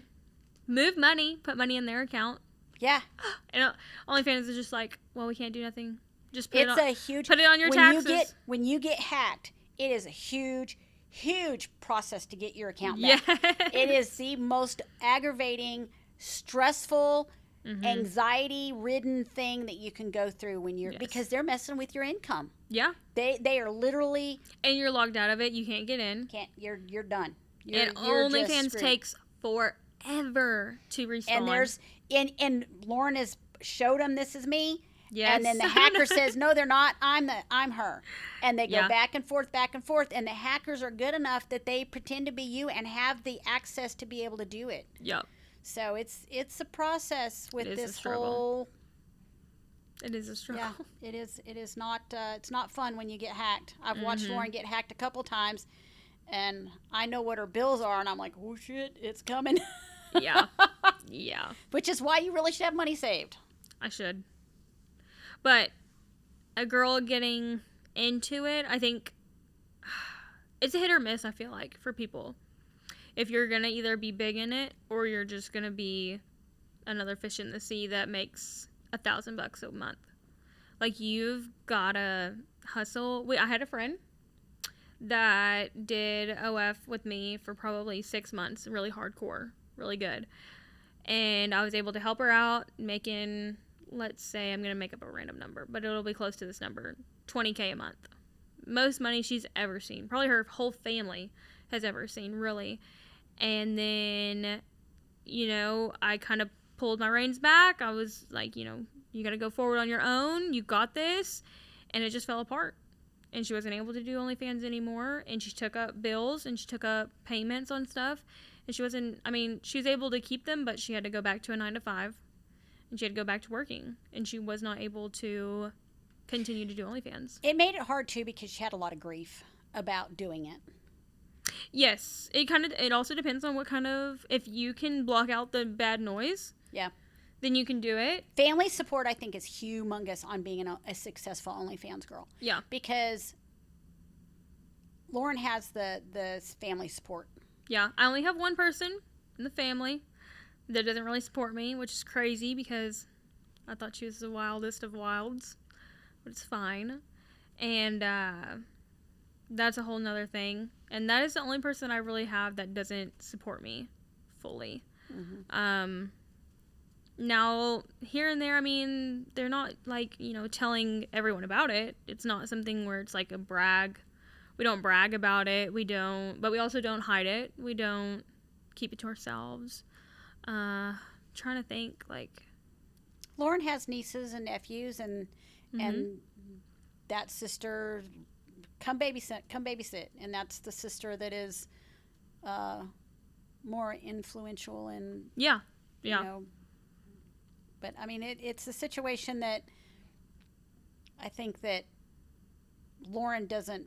Move money. Put money in their account. Yeah. And OnlyFans is just like, well, we can't do nothing. Just put it on your taxes. When you get hacked, it is a huge process to get your account back. Yes. It is the most aggravating, stressful, anxiety-ridden thing that you can go through when you're because they're messing with your income. Yeah. They are literally, and you're logged out of it. You can't get in. You're done. And OnlyFans takes forever to respawn. And Lauren has showed them, this is me. Yes. And then the hacker says, no, they're not. I'm her. And they go back and forth. And the hackers are good enough that they pretend to be you and have the access to be able to do it. Yep. So it's a process with this whole. It is a struggle. Yeah, it is. It is not. It's not fun when you get hacked. I've watched Lauren get hacked a couple times, and I know what her bills are, and I'm like, oh shit, it's coming. Yeah. Yeah. Which is why you really should have money saved. I should. But a girl getting into it, I think it's a hit or miss, I feel like, for people. If you're going to either be big in it, or you're just going to be another fish in the sea that makes $1,000 a month. Like, you've got to hustle. I had a friend. that did OF with me for probably 6 months, really hardcore, really good. And I was able to help her out making, let's say, I'm going to make up a random number, but it'll be close to this number, $20K a month. Most money she's ever seen. Probably her whole family has ever seen, really. And then, you know, I kind of pulled my reins back. I was like, you know, you got to go forward on your own. You got this. And it just fell apart. And she wasn't able to do OnlyFans anymore. And she took up bills and she took up payments on stuff. And she wasn't, I mean, she was able to keep them, but she had to go back to a 9 to 5. And she had to go back to working. And she was not able to continue to do OnlyFans. It made it hard, too, because she had a lot of grief about doing it. Yes. It also depends on what kind of, if you can block out the bad noise. Yeah. Then you can do it. Family support, I think, is humongous on being a successful OnlyFans girl. Yeah. Because Lauren has the family support. Yeah. I only have one person in the family that doesn't really support me, which is crazy because I thought she was the wildest of wilds. But it's fine. And that's a whole nother thing. And that is the only person I really have that doesn't support me fully. Mm-hmm. Now, here and there, I mean, they're not, like, you know, telling everyone about it. It's not something where it's, like, a brag. We don't brag about it. But we also don't hide it. We don't keep it to ourselves. Trying to think, like... Lauren has nieces and nephews, and that sister, come babysit. And that's the sister that is more influential and... Yeah. You know, but, I mean, it's a situation that I think that Lauren doesn't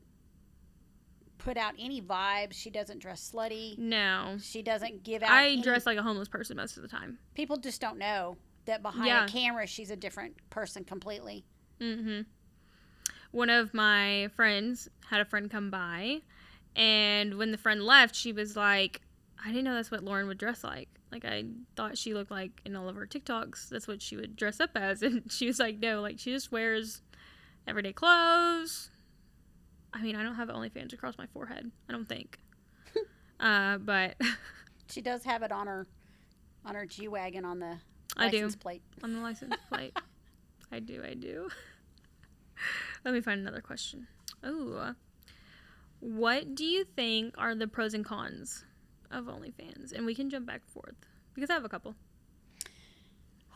put out any vibes. She doesn't dress slutty. No. She doesn't give out I dress like a homeless person most of the time. People just don't know that behind a camera she's a different person completely. Mm-hmm. One of my friends had a friend come by, and when the friend left, she was like, I didn't know that's what Lauren would dress like. Like, I thought she looked like, in all of her TikToks, that's what she would dress up as. And she was like, no, like, she just wears everyday clothes. I mean, I don't have OnlyFans across my forehead, I don't think. But... She does have it on her G-Wagon on the license plate. On the license plate. I do. Let me find another question. Oh. What do you think are the pros and cons of OnlyFans? And we can jump back and forth because I have a couple.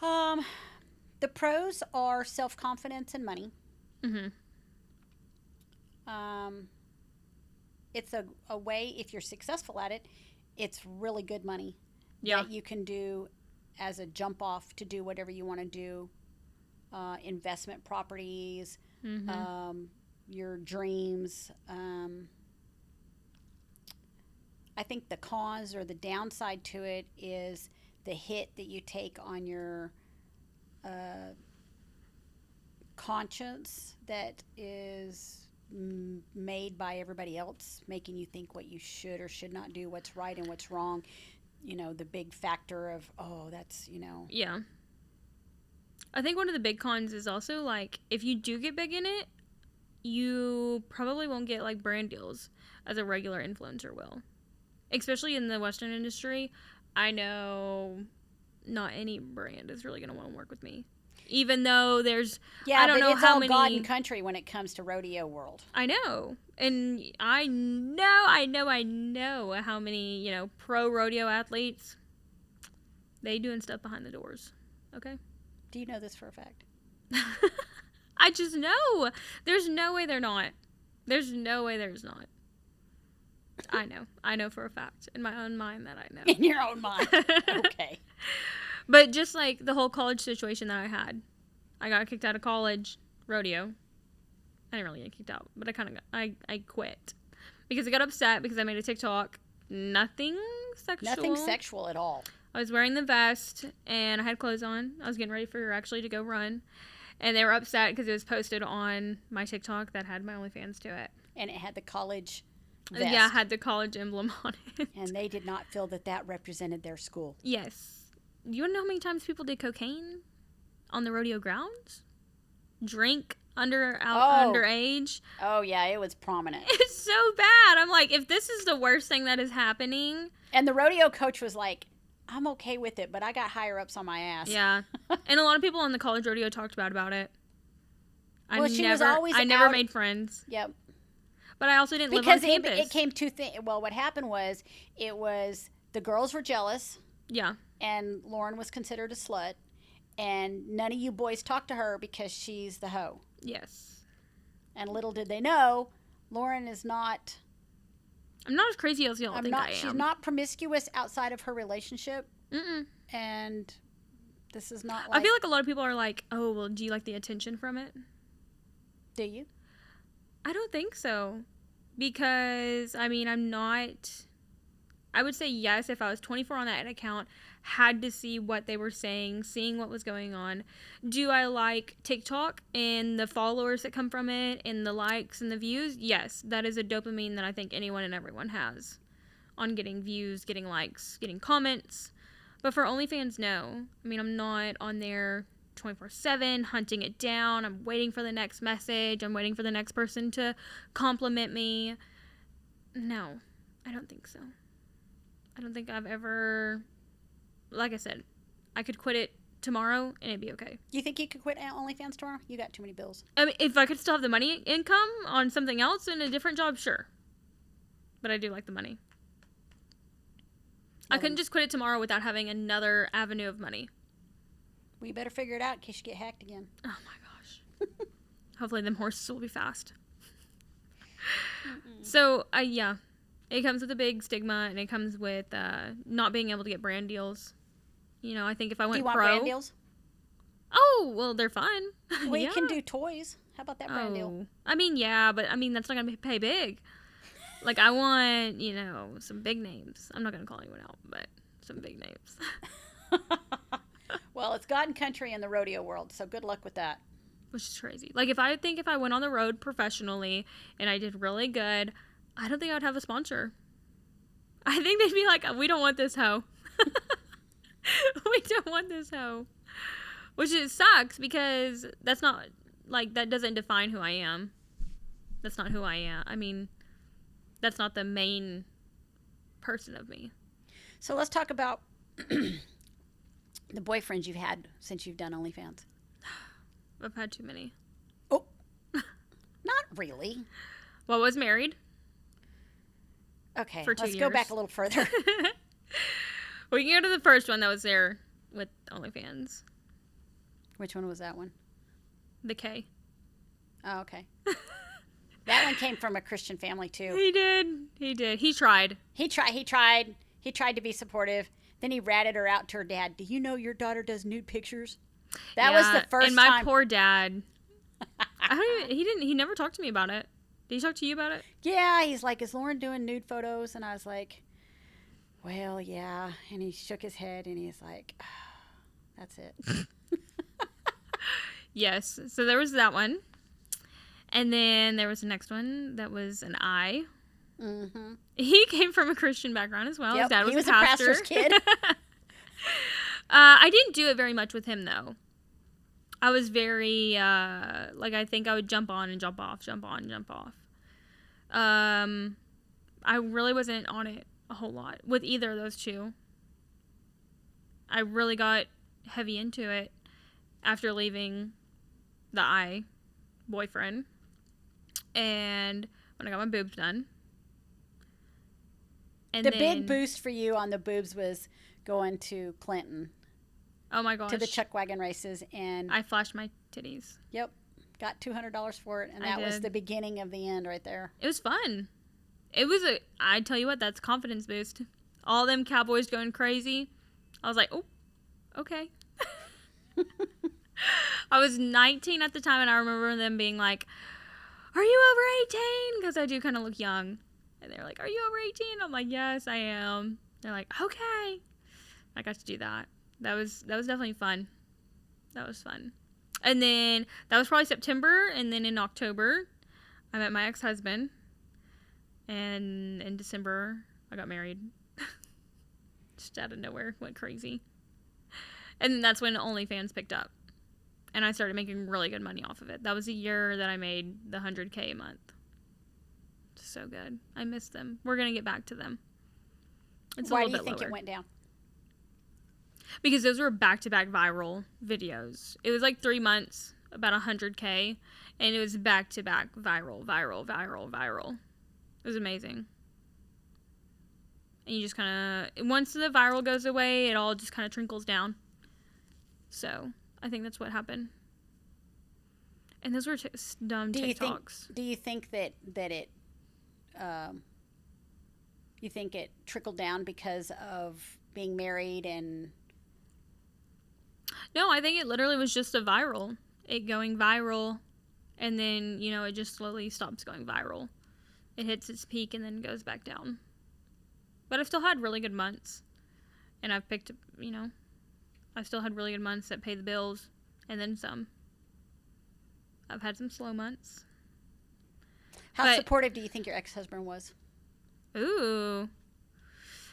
The pros are self-confidence and money. Mm-hmm. It's a way, if you're successful at it, it's really good money that you can do as a jump off to do whatever you want to do. Investment properties, your dreams. I think the cons or the downside to it is the hit that you take on your conscience that is made by everybody else, making you think what you should or should not do, what's right and what's wrong. You know, the big factor of, that's, Yeah. I think one of the big cons is also, like, if you do get big in it, you probably won't get, like, brand deals as a regular influencer will. Especially in the Western industry, I know not any brand is really going to want to work with me. Even though there's, I don't know it's how all many... God and country when it comes to rodeo world. I know. And I know how many, pro rodeo athletes, they doing stuff behind the doors. Okay? Do you know this for a fact? I just know. There's no way they're not. There's no way there's not. I know. I know for a fact. In my own mind that I know. In your own mind. Okay. But just like the whole college situation that I had. I got kicked out of college. Rodeo. I didn't really get kicked out. But I quit. Because I got upset because I made a TikTok. Nothing sexual. Nothing sexual at all. I was wearing the vest. And I had clothes on. I was getting ready for her actually to go run. And they were upset because it was posted on my TikTok that had my OnlyFans to it. And it had the college vest. Yeah, it had the college emblem on it. And they did not feel that represented their school. Yes. You want to know how many times people did cocaine on the rodeo grounds? Drink underage. Oh, yeah, it was prominent. It's so bad. I'm like, if this is the worst thing that is happening. And the rodeo coach was like, I'm okay with it, but I got higher ups on my ass. Yeah. And a lot of people on the college rodeo talked bad about it. Well, I never made friends. Yep. But I also didn't live on campus. Because it came to well, what happened was, the girls were jealous. Yeah. And Lauren was considered a slut. And none of you boys talked to her because she's the hoe. Yes. And little did they know, Lauren is not... I'm not as crazy as y'all think I am. She's not promiscuous outside of her relationship. Mm-mm. And this is not like... I feel like a lot of people are like, oh, well, do you like the attention from it? Do you? I don't think so. Because, I mean, I'm not... I would say yes if I was 24 on that account, had to see what they were saying, seeing what was going on. Do I like TikTok and the followers that come from it and the likes and the views? Yes, that is a dopamine that I think anyone and everyone has on getting views, getting likes, getting comments. But for OnlyFans, no. I mean, I'm not on there 24/7 hunting it down. I'm waiting for the next message. I'm waiting for the next person to compliment me. No, I don't think so. I don't think I've ever, like I said, I could quit it tomorrow and it'd be okay. You think you could quit OnlyFans tomorrow? You got too many bills. I mean, if I could still have the money income on something else in a different job, sure. But I do like the money. I couldn't just quit it tomorrow without having another avenue of money. Well, you better figure it out in case you get hacked again. Oh my gosh. Hopefully them horses will be fast. So, yeah. It comes with a big stigma, and it comes with not being able to get brand deals. You know, I think if I went pro... Do you want brand deals? Oh, well, they're fun. Well, you can do toys. How about that brand deal? I mean, yeah, but I mean, that's not going to pay big. Like, I want, you know, some big names. I'm not going to call anyone out, but some big names. Well, it's God and country in the rodeo world, so good luck with that. Which is crazy. Like, if I went on the road professionally and I did really good... I don't think I'd have a sponsor. I think they'd be like, we don't want this hoe. We don't want this hoe. Which it sucks because that's not, like, that doesn't define who I am. That's not who I am. I mean, that's not the main person of me. So let's talk about the boyfriends you've had since you've done OnlyFans. I've had too many. Oh. Not really. Well, I was married. Okay, for 2 let's years. Go back a little further. We can go to the first one that was there with OnlyFans. Which one was that one? The K. Oh, okay. That one came from a Christian family, too. He did. He tried. He tried to be supportive. Then he ratted her out to her dad. Do you know your daughter does nude pictures? That was the first time. And my poor dad. He never talked to me about it. Did he talk to you about it? Yeah, he's like, is Lauren doing nude photos? And I was like, well, yeah. And he shook his head and he's like, oh, that's it. Yes. So there was that one. And then there was the next one that was an I. Mm-hmm. He came from a Christian background as well. Yep, His dad was he was a pastor. pastor's kid. I didn't do it very much with him, though. I was very, I think I would jump on and jump off, jump on and jump off. I really wasn't on it a whole lot with either of those two. I really got heavy into it after leaving the I boyfriend. And when I got my boobs done. And the big boost for you on the boobs was going to Clinton. Oh my gosh. To the chuck wagon races. And I flashed my titties. Yep. Got $200 for it. And that was the beginning of the end right there. It was fun. I tell you what, that's a confidence boost. All them cowboys going crazy. I was like, oh, okay. I was 19 at the time, and I remember them being like, are you over 18? Because I do kind of look young. And they were like, are you over 18? I'm like, yes, I am. They're like, okay. I got to do that. That was definitely fun. That was fun. And then that was probably September. And then in October, I met my ex-husband. And in December, I got married. Just out of nowhere. Went crazy. And that's when OnlyFans picked up. And I started making really good money off of it. That was the year that I made the $100K a month. So good. I miss them. We're going to get back to them. It's Why a do little you bit think lower. it went down? Because those were back-to-back viral videos. It was like 3 months, about 100K, and it was back-to-back viral. It was amazing. And you just kind of, once the viral goes away, it all just kind of trickles down. So I think that's what happened. And those were dumb TikToks. Do you think that it you think it trickled down because of being married and? No, I think it literally was just a viral. It going viral, and then, you know, it just slowly stops going viral. It hits its peak and then goes back down. But I've still had really good months. And I've picked, you know, I've still had really good months that pay the bills, and then some. I've had some slow months. How supportive do you think your ex-husband was? Ooh.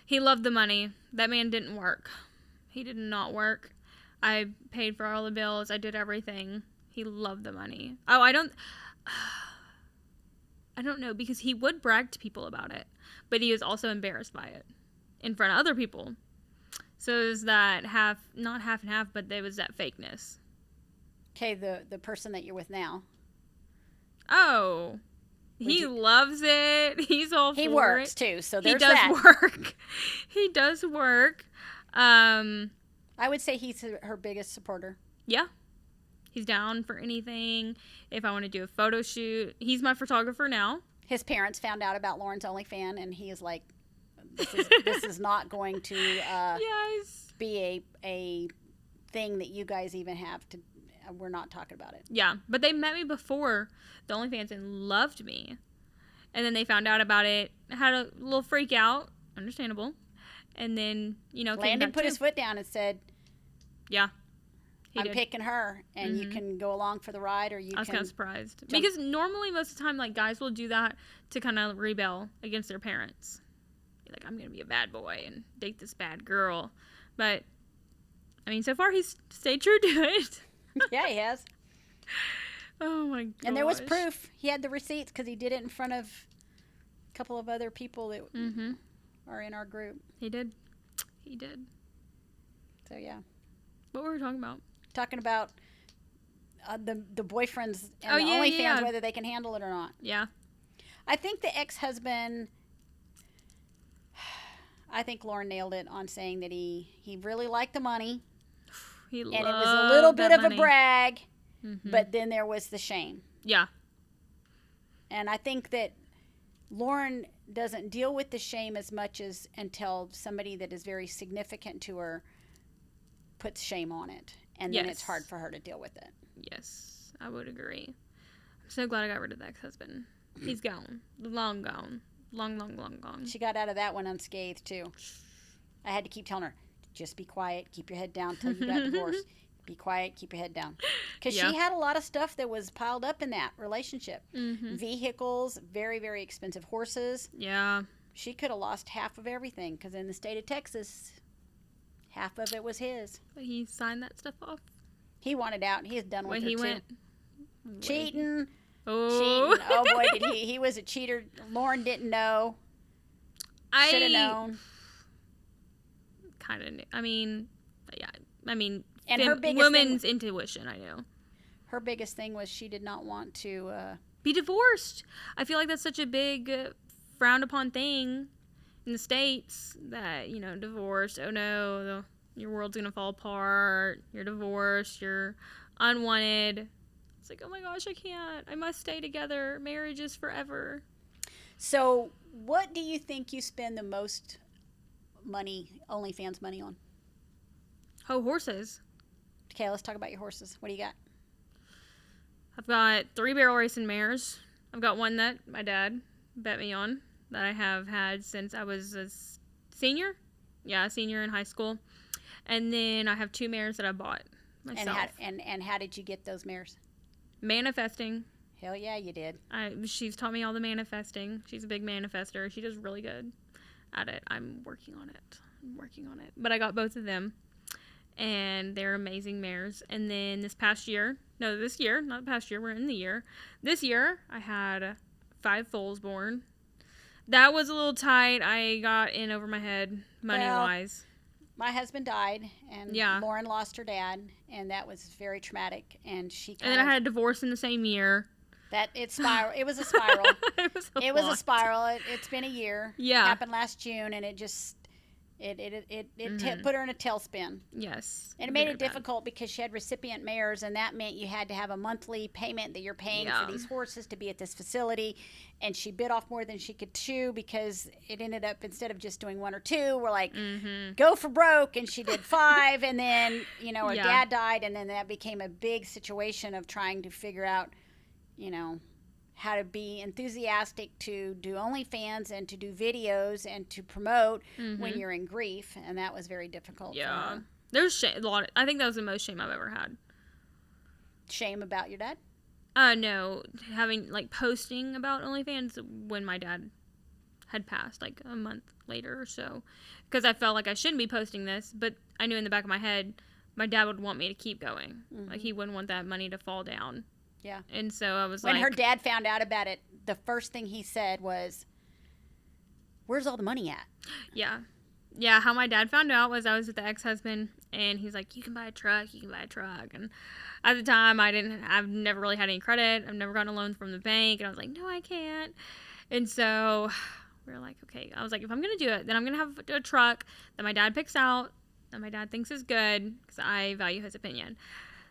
He loved the money. That man didn't work. He did not work. I paid for all the bills. I did everything. He loved the money. Oh, I don't know, because he would brag to people about it, but he was also embarrassed by it in front of other people. So it was that not half and half, but there was that fakeness. Okay, the person that you're with now. Oh, he loves it. He's all for it. He works too, so there's that. He does work. He does work. I would say he's her biggest supporter. Yeah. He's down for anything. If I want to do a photo shoot, he's my photographer now. His parents found out about Lauren's OnlyFans, and he is like, this is not going to yes. be a thing that you guys even have to. We're not talking about it. Yeah, but they met me before the OnlyFans and loved me. And then they found out about it, had a little freak out, understandable. And then, you know, Landon put his foot down and said, yeah, I'm picking her, and you can go along for the ride, or I was kind of surprised. Because normally, most of the time, like, guys will do that to kind of rebel against their parents. Be like, I'm going to be a bad boy and date this bad girl. But, I mean, so far, he's stayed true to it. Yeah, he has. Oh, my gosh. And there was proof. He had the receipts because he did it in front of a couple of other people that are in our group. He did. He did. So, yeah. What were we talking about? Talking about the boyfriends and the OnlyFans, whether they can handle it or not. Yeah. I think the ex-husband, I think Lauren nailed it on saying that he really liked the money. And it was a little bit of a brag, but then there was the shame. Yeah. And I think that Lauren doesn't deal with the shame as much as until somebody that is very significant to her puts shame on it. And then it's hard for her to deal with it. Yes, I would agree. I'm so glad I got rid of that ex-husband. He's gone. Long gone. Long gone. She got out of that one unscathed, too. I had to keep telling her, just be quiet, keep your head down till you got divorced. Be quiet, keep your head down. Because she had a lot of stuff that was piled up in that relationship. Vehicles, very, very expensive horses. Yeah. She could have lost half of everything because in the state of Texas, half of it was his. But he signed that stuff off. He wanted out. He is done with her, he too. went. Cheating. Oh. Cheating. Oh, boy, did he was a cheater. Lauren didn't know. Should have known. Kind of knew. I mean, yeah. I mean, and her biggest woman's intuition, I know. Her biggest thing was she did not want to be divorced. I feel like that's such a big frowned upon thing in the States that, you know, divorce. Oh no, your world's gonna fall apart. You're divorced. You're unwanted. It's like, oh my gosh, I can't. I must stay together. Marriage is forever. So, what do you think you spend the most OnlyFans money on? Oh, horses. Okay, let's talk about your horses. What do you got? I've got 3 barrel racing mares. I've got one that my dad bet me on that I have had since I was a senior. Yeah, a senior in high school. And then I have 2 mares that I bought myself. And how did you get those mares? Manifesting. Hell yeah, you did. She's taught me all the manifesting. She's a big manifester. She does really good at it. I'm working on it. But I got both of them. and they're amazing mares. And then this year, not the past year, we're in the year. This year, I had 5 foals born. That was a little tight. I got in over my head, money-wise. My husband died, and Lauren lost her dad, and that was very traumatic. And then I had a divorce in the same year. It was a spiral. It was a spiral. It's been a year. Yeah. It happened last June, and it just put her in a tailspin. Yes. And it made it difficult because she had recipient mares, and that meant you had to have a monthly payment that you're paying for these horses to be at this facility. And she bit off more than she could chew because it ended up, instead of just doing 1 or 2, we're like, go for broke. And she did 5, and then, her dad died, and then that became a big situation of trying to figure out, how to be enthusiastic to do OnlyFans and to do videos and to promote when you're in grief, and that was very difficult. Yeah, there's a lot. I think that was the most shame I've ever had. Shame about your dad? No, having posting about OnlyFans when my dad had passed, a month later or so, because I felt like I shouldn't be posting this, but I knew in the back of my head my dad would want me to keep going. He wouldn't want that money to fall down. Yeah. And so I was when her dad found out about it, the first thing he said was, "Where's all the money at?" Yeah. Yeah, how my dad found out was I was with the ex-husband, and he's like, you can buy a truck. And at the time, I've never really had any credit. I've never gotten a loan from the bank. And I was like, no, I can't. And so we were like, okay. I was like, if I'm going to do it, then I'm going to have a truck that my dad picks out, that my dad thinks is good, because I value his opinion.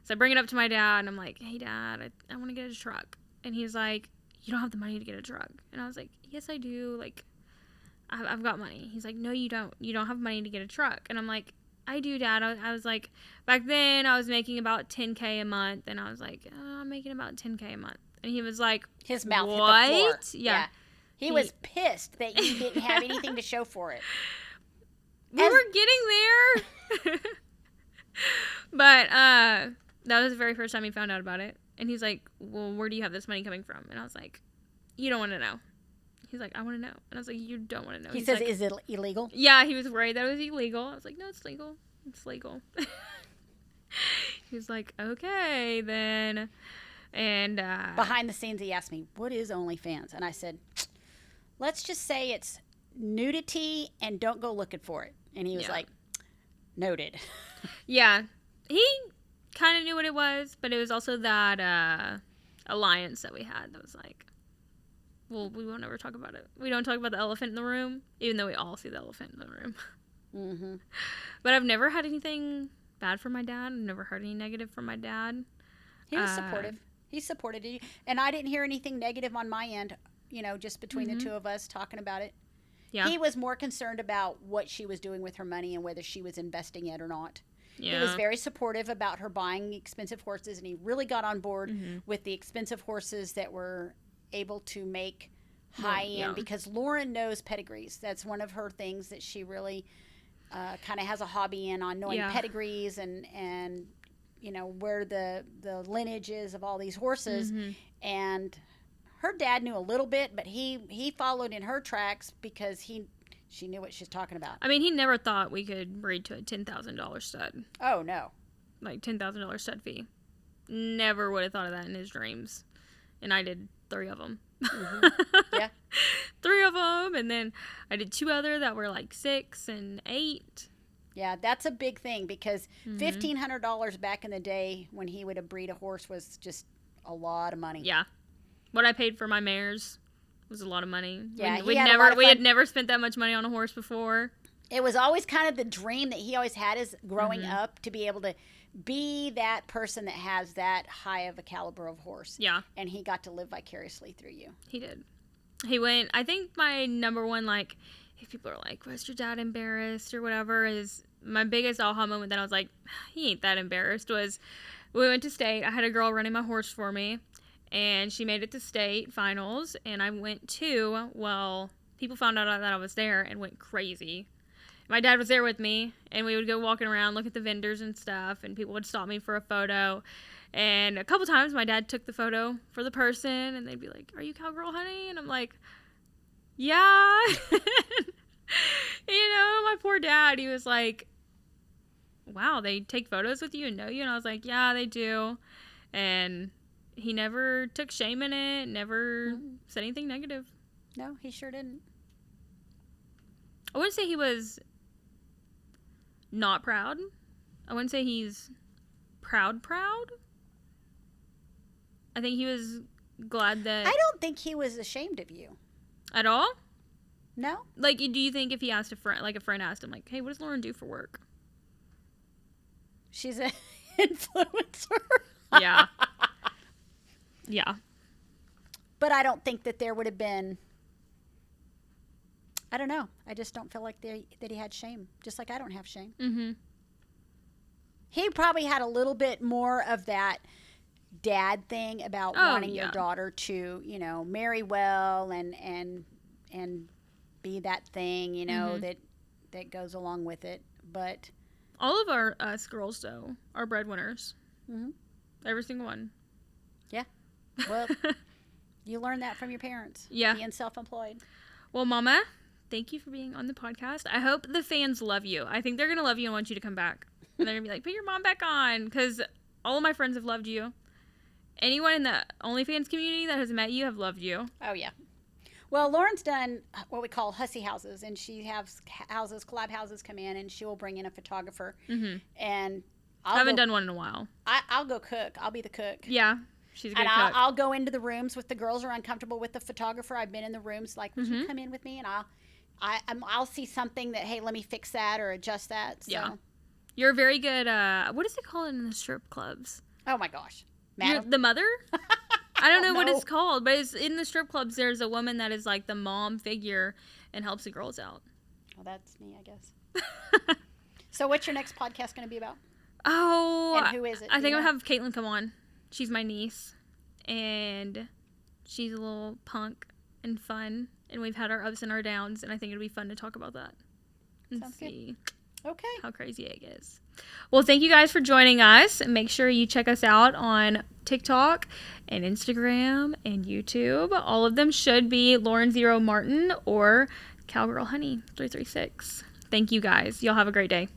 So I bring it up to my dad, and I'm like, hey, Dad, I want to get a truck. And he's like, you don't have the money to get a truck. And I was like, yes, I do. I've got money. He's like, no, you don't. You don't have money to get a truck. And I'm like, I do, Dad. I was like, back then I was making about $10K a month. And I was like, I'm making about $10K a month. And he was like, his mouth what? hit the floor. Yeah. He was pissed that you didn't have anything to show for it. We were getting there. But that was the very first time he found out about it. And he's like, well, where do you have this money coming from? And I was like, you don't want to know. He's like, I want to know. And I was like, you don't want to know. He He's says, like, is it illegal? Yeah, he was worried that it was illegal. I was like, no, it's legal. It's legal. He's like, okay, then. And behind the scenes, he asked me, what is OnlyFans? And I said, let's just say it's nudity and don't go looking for it. And he was like, noted. Yeah. He kind of knew what it was, but it was also that alliance that we had that was like, well, we won't ever talk about it. We don't talk about the elephant in the room, even though we all see the elephant in the room. Mm-hmm. But I've never had anything bad from my dad. I've never heard any negative from my dad. He was supportive. He supported you. And I didn't hear anything negative on my end, just between the two of us talking about it. Yeah. He was more concerned about what she was doing with her money and whether she was investing it or not. Yeah. He was very supportive about her buying expensive horses, and he really got on board with the expensive horses that were able to make high end, because Lauren knows pedigrees. That's one of her things that she really kind of has a hobby in, on knowing pedigrees and where the lineage is of all these horses. And her dad knew a little bit, but he followed in her tracks because she knew what she was talking about. I mean, he never thought we could breed to a $10,000 stud. Oh, no. Like $10,000 stud fee. Never would have thought of that in his dreams. And I did 3 of them. Yeah. 3 of them. And then I did 2 other that were like 6 and 8. Yeah, that's a big thing, because $1,500 back in the day when he would have breed a horse was just a lot of money. Yeah. What I paid for my mares was a lot of money. Yeah, we had never spent that much money on a horse before. It was always kind of the dream that he always had, is growing up to be able to be that person that has that high of a caliber of horse. Yeah. And he got to live vicariously through you. He did. He went, I think my number one, if people are like, was your dad embarrassed or whatever, is my biggest aha moment that I was like, he ain't that embarrassed, was we went to state. I had a girl running my horse for me, and she made it to state finals, and I went too. Well, people found out that I was there and went crazy. My dad was there with me, and we would go walking around, look at the vendors and stuff, and people would stop me for a photo. And a couple times my dad took the photo for the person, and they'd be like, are you Cowgirl Honey? And I'm like, yeah. My poor dad, he was like, wow, they take photos with you and know you? And I was like, yeah, they do. And he never took shame in it, never said anything negative. No, he sure didn't. I wouldn't say he was not proud. I wouldn't say he's proud. I think he was glad that... I don't think he was ashamed of you. At all? No? Like, do you think if he asked a friend asked him, like, hey, what does Lauren do for work? She's an influencer. Yeah. Yeah. But I don't think that there would have been... I don't know. I just don't feel like that he had shame. Just like I don't have shame. Mm-hmm. He probably had a little bit more of that dad thing about wanting your daughter to, you know, marry well and be that thing, you know, that goes along with it. But all of us girls, though, are breadwinners. Mm-hmm. Every single one. Yeah. Well, you learned that from your parents. Yeah. Being self-employed. Well, Mama, thank you for being on the podcast. I hope the fans love you. I think they're going to love you and want you to come back. And they're going to be like, put your mom back on. Because all of my friends have loved you. Anyone in the OnlyFans community that has met you have loved you. Oh, yeah. Well, Lauren's done what we call hussy houses. And she has collab houses come in. And she will bring in a photographer. Mm-hmm. And I haven't done one in a while. I'll go cook. I'll be the cook. Yeah. She's a good cook. I'll go into the rooms with the girls who are uncomfortable with the photographer. I've been in the rooms like, would you come in with me? And I'll see something that, hey, let me fix that or adjust that. So. Yeah. You're very good. What is it called in the strip clubs? Oh, my gosh. You're the mother? I don't know what it's called, but it's in the strip clubs. There's a woman that is like the mom figure and helps the girls out. Well, that's me, I guess. So what's your next podcast going to be about? Oh. And who is it? I think I'll have Caitlin come on. She's my niece. And she's a little punk and fun. And we've had our ups and our downs. And I think it'll be fun to talk about that. And Sounds see good. Okay. How crazy it is. Well, thank you guys for joining us. And make sure you check us out on TikTok and Instagram and YouTube. All of them should be Lauren Zero Martin or Cowgirl Honey 336. Thank you guys. Y'all have a great day.